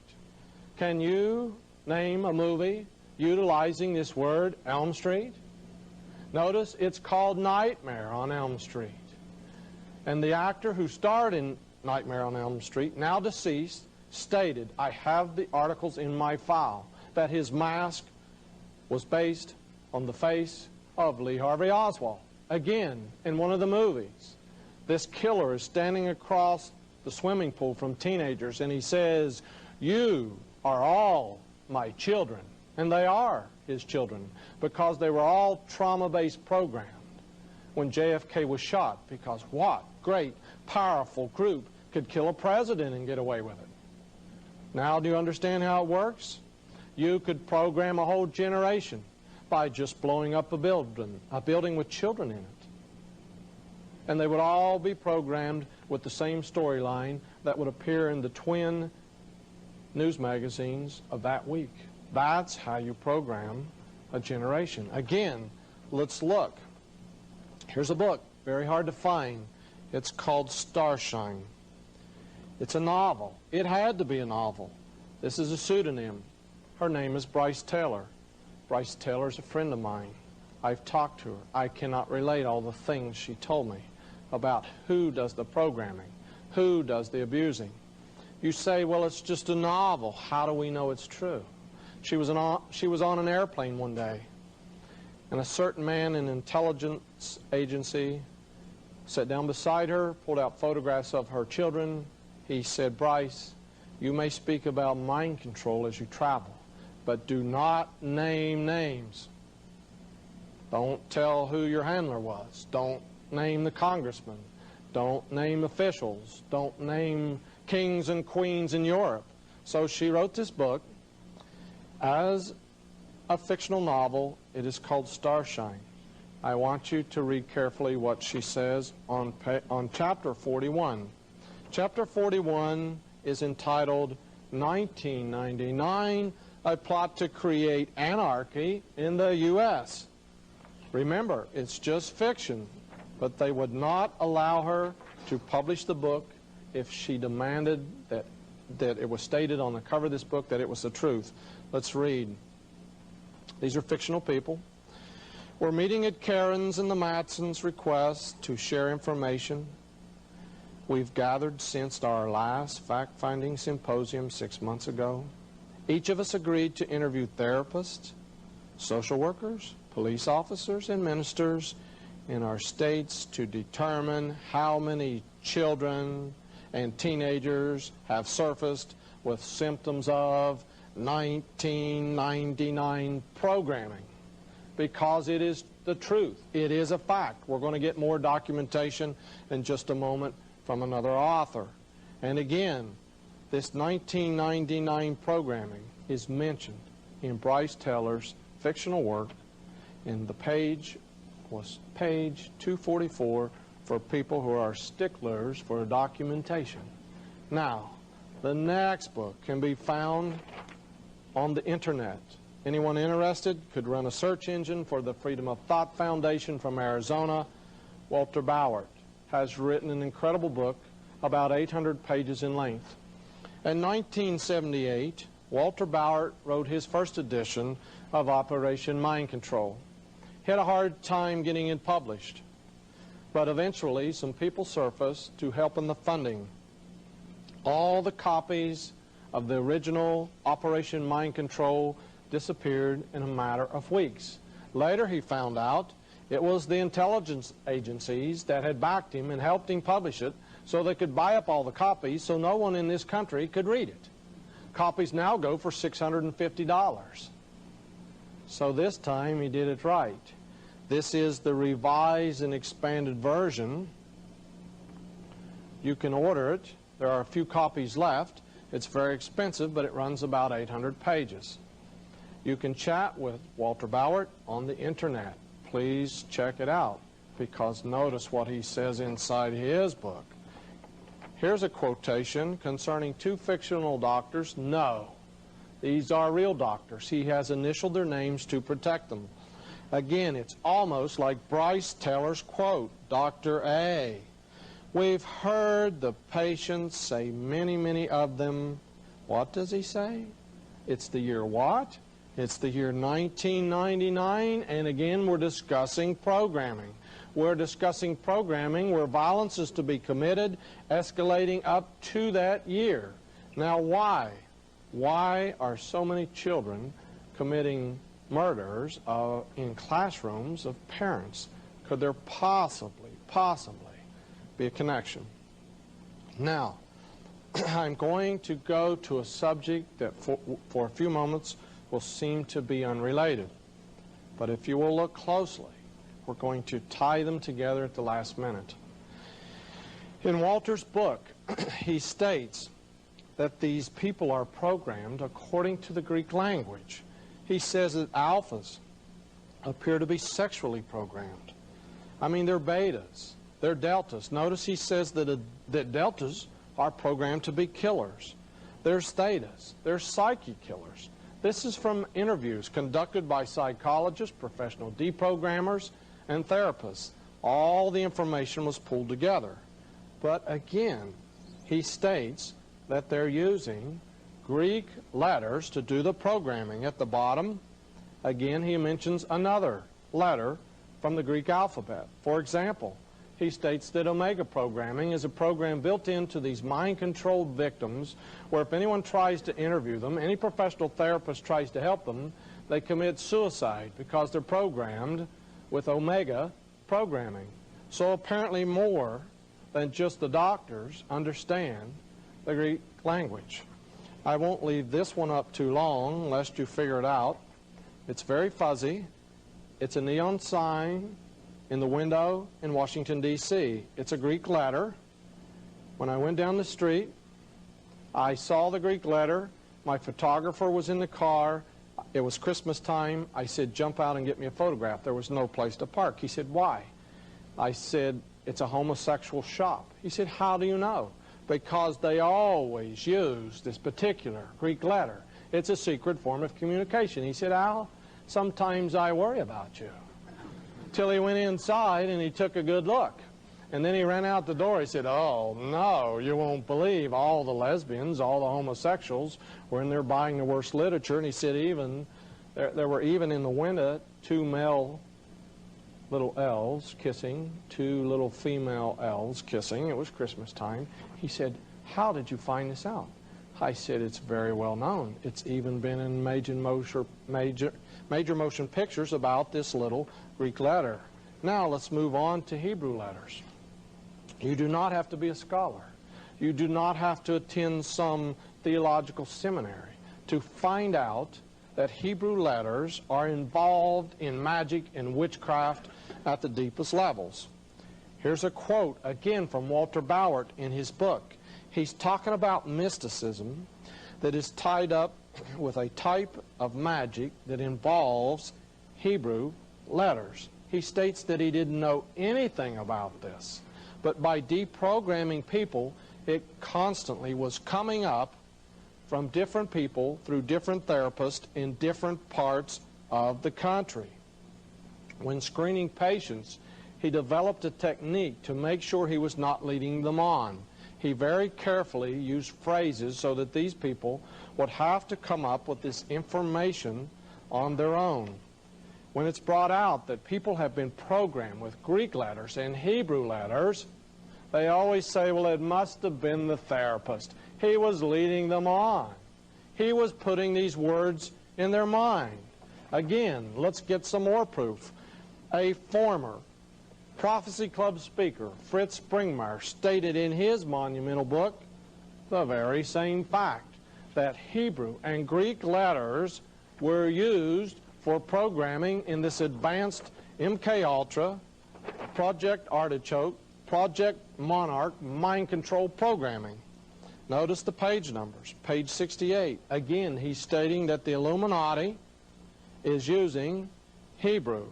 Can you name a movie utilizing this word, Elm Street? Notice it's called Nightmare on Elm Street. And the actor who starred in Nightmare on Elm Street, now deceased, stated, I have the articles in my file, that his mask was based on the face of Lee Harvey Oswald. Again, in one of the movies, this killer is standing across the swimming pool from teenagers and he says, you are all my children. And they are his children because they were all trauma-based programmed when JFK was shot, because what great, powerful group could kill a president and get away with it? Now do you understand how it works? You could program a whole generation by just blowing up a building with children in it. And they would all be programmed with the same storyline that would appear in the twin news magazines of that week. That's how you program a generation. Again, let's look. Here's a book, very hard to find. It's called Starshine. It's a novel. It had to be a novel. This is a pseudonym. Her name is Bryce Taylor. Bryce Taylor is a friend of mine. I've talked to her. I cannot relate all the things she told me about who does the programming, who does the abusing. You say, well, it's just a novel. How do we know it's true? She was on an airplane one day, and a certain man in an intelligence agency sat down beside her, pulled out photographs of her children. He said, Bryce, you may speak about mind control as you travel, but do not name names. Don't tell who your handler was. Don't name the congressman. Don't name officials. Don't name kings and queens in Europe. So she wrote this book as a fictional novel. It is called Starshine. I want you to read carefully what she says on chapter 41. Chapter 41 is entitled 1999, a plot to create anarchy in the U.S. Remember, it's just fiction, but they would not allow her to publish the book if she demanded that it was stated on the cover of this book that it was the truth. Let's read. These are fictional people. We're meeting at Karen's and the Matsons' request to share information we've gathered since our last fact-finding symposium 6 months ago. Each of us agreed to interview therapists, social workers, police officers, and ministers in our states to determine how many children and teenagers have surfaced with symptoms of 1999 programming, because it is the truth. It is a fact. We're going to get more documentation in just a moment from another author. And again, this 1999 programming is mentioned in Bryce Taylor's fictional work, and the page was page 244 for people who are sticklers for documentation. Now, the next book can be found on the internet. Anyone interested could run a search engine for the Freedom of Thought Foundation from Arizona. Walter Bauer has written an incredible book about 800 pages in length. In 1978, Walter Bauer wrote his first edition of Operation Mind Control. He had a hard time getting it published, but eventually some people surfaced to help in the funding. All the copies of the original Operation Mind Control disappeared in a matter of weeks. Later he found out it was the intelligence agencies that had backed him and helped him publish it so they could buy up all the copies so no one in this country could read it. Copies now go for $650. So this time he did it right. This is the revised and expanded version. You can order it. There are a few copies left. It's very expensive, but it runs about 800 pages. You can chat with Walter Bauer on the internet. Please check it out, because notice what he says inside his book. Here's a quotation concerning two fictional doctors. No, these are real doctors. He has initialed their names to protect them. Again, it's almost like Bryce Taylor's quote, Dr. A. We've heard the patients say, many of them. What does he say? It's the year what? It's the year 1999, and again we're discussing programming. We're discussing programming where violence is to be committed, escalating up to that year. Now why? Why are so many children committing murders in classrooms of parents? Could there possibly be a connection? Now, I'm going to go to a subject that for a few moments will seem to be unrelated. But if you will look closely, we're going to tie them together at the last minute. In Walter's book, he states that these people are programmed according to the Greek language. He says that alphas appear to be sexually programmed. I mean, they're betas, they're deltas. Notice he says that deltas are programmed to be killers. There's thetas, they're psyche killers. This is from interviews conducted by psychologists, professional deprogrammers, and therapists. All the information was pulled together. But again, he states that they're using Greek letters to do the programming. At the bottom, again, he mentions another letter from the Greek alphabet. For example, he states that Omega programming is a program built into these mind-controlled victims where if anyone tries to interview them, any professional therapist tries to help them, they commit suicide because they're programmed with Omega programming. So apparently more than just the doctors understand the Greek language. I won't leave this one up too long lest you figure it out. It's very fuzzy. It's a neon sign in the window in Washington, D.C. It's a Greek letter. When I went down the street, I saw the Greek letter. My photographer was in the car. It was Christmas time. I said, jump out and get me a photograph. There was no place to park. He said, why? I said, it's a homosexual shop. He said, how do you know? Because they always use this particular Greek letter. It's a secret form of communication. He said, Al, sometimes I worry about you. Till he went inside and he took a good look. And then he ran out the door. He said, oh, no, you won't believe all the lesbians, all the homosexuals were in there buying the worst literature. And he said even, there were even in the window 2 male little elves kissing, 2 little female elves kissing. It was Christmas time. He said, how did you find this out? I said, it's very well known. It's even been in major motion pictures about this little Greek letter. Now let's move on to Hebrew letters. You do not have to be a scholar. You do not have to attend some theological seminary to find out that Hebrew letters are involved in magic and witchcraft at the deepest levels. Here's a quote again from Walter Bauert in his book. He's talking about mysticism that is tied up with a type of magic that involves Hebrew letters. He states that he didn't know anything about this, but by deprogramming people, it constantly was coming up from different people through different therapists in different parts of the country. When screening patients, he developed a technique to make sure he was not leading them on. He very carefully used phrases so that these people would have to come up with this information on their own. When it's brought out that people have been programmed with Greek letters and Hebrew letters, they always say, well, it must have been the therapist. He was leading them on. He was putting these words in their mind. Again, let's get some more proof. A former Prophecy Club speaker, Fritz Springmeier, stated in his monumental book the very same fact, that Hebrew and Greek letters were used for programming in this advanced MK Ultra, Project Artichoke, Project Monarch mind control programming. Notice the page numbers. Page 68. Again, he's stating that the Illuminati is using Hebrew.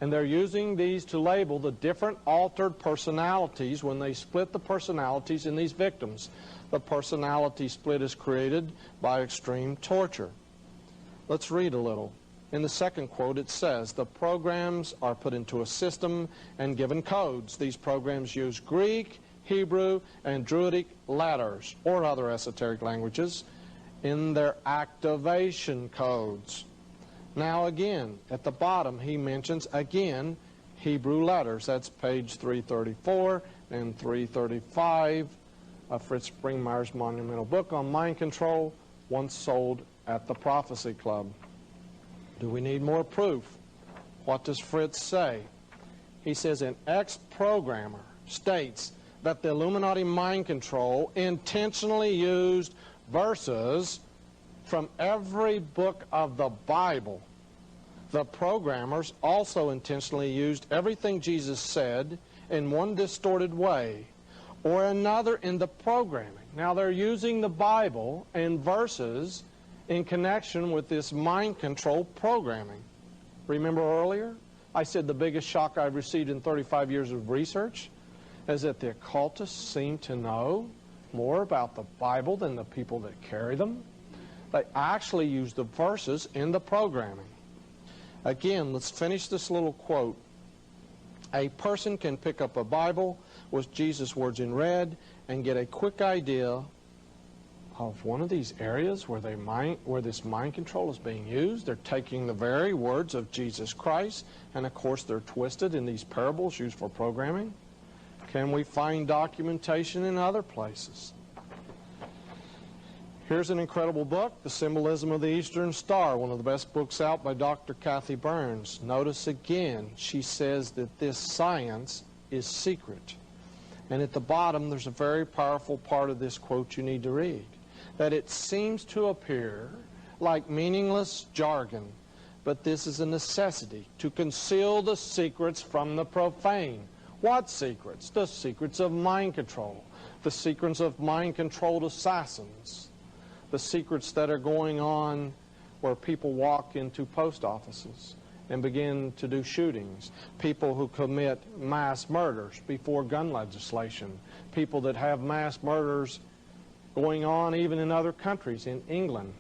And they're using these to label the different altered personalities when they split the personalities in these victims. The personality split is created by extreme torture. Let's read a little. In the second quote, it says, the programs are put into a system and given codes. These programs use Greek, Hebrew, and Druidic letters, or other esoteric languages, in their activation codes. Now again, at the bottom, he mentions, again, Hebrew letters. That's page 334 and 335 of Fritz Springmeier's monumental book on mind control, once sold at the Prophecy Club. Do we need more proof? What does Fritz say? He says an ex-programmer states that the Illuminati mind control intentionally used verses from every book of the Bible. The programmers also intentionally used everything Jesus said in one distorted way or another in the programming. Now they're using the Bible and verses in connection with this mind control programming. Remember earlier? I said the biggest shock I've received in 35 years of research is that the occultists seem to know more about the Bible than the people that carry them. They actually use the verses in the programming. Again, let's finish this little quote. A person can pick up a Bible with Jesus' words in red and get a quick idea of one of these areas where this mind control is being used. They're taking the very words of Jesus Christ, and of course they're twisted in these parables used for programming. Can we find documentation in other places? Here's an incredible book, The Symbolism of the Eastern Star, one of the best books out by Dr. Kathy Burns. Notice again, she says that this science is secret. And at the bottom, there's a very powerful part of this quote you need to read. That it seems to appear like meaningless jargon, but this is a necessity to conceal the secrets from the profane. What secrets? The secrets of mind control, the secrets of mind-controlled assassins, the secrets that are going on where people walk into post offices and begin to do shootings, people who commit mass murders before gun legislation, people that have mass murders going on even in other countries, in England,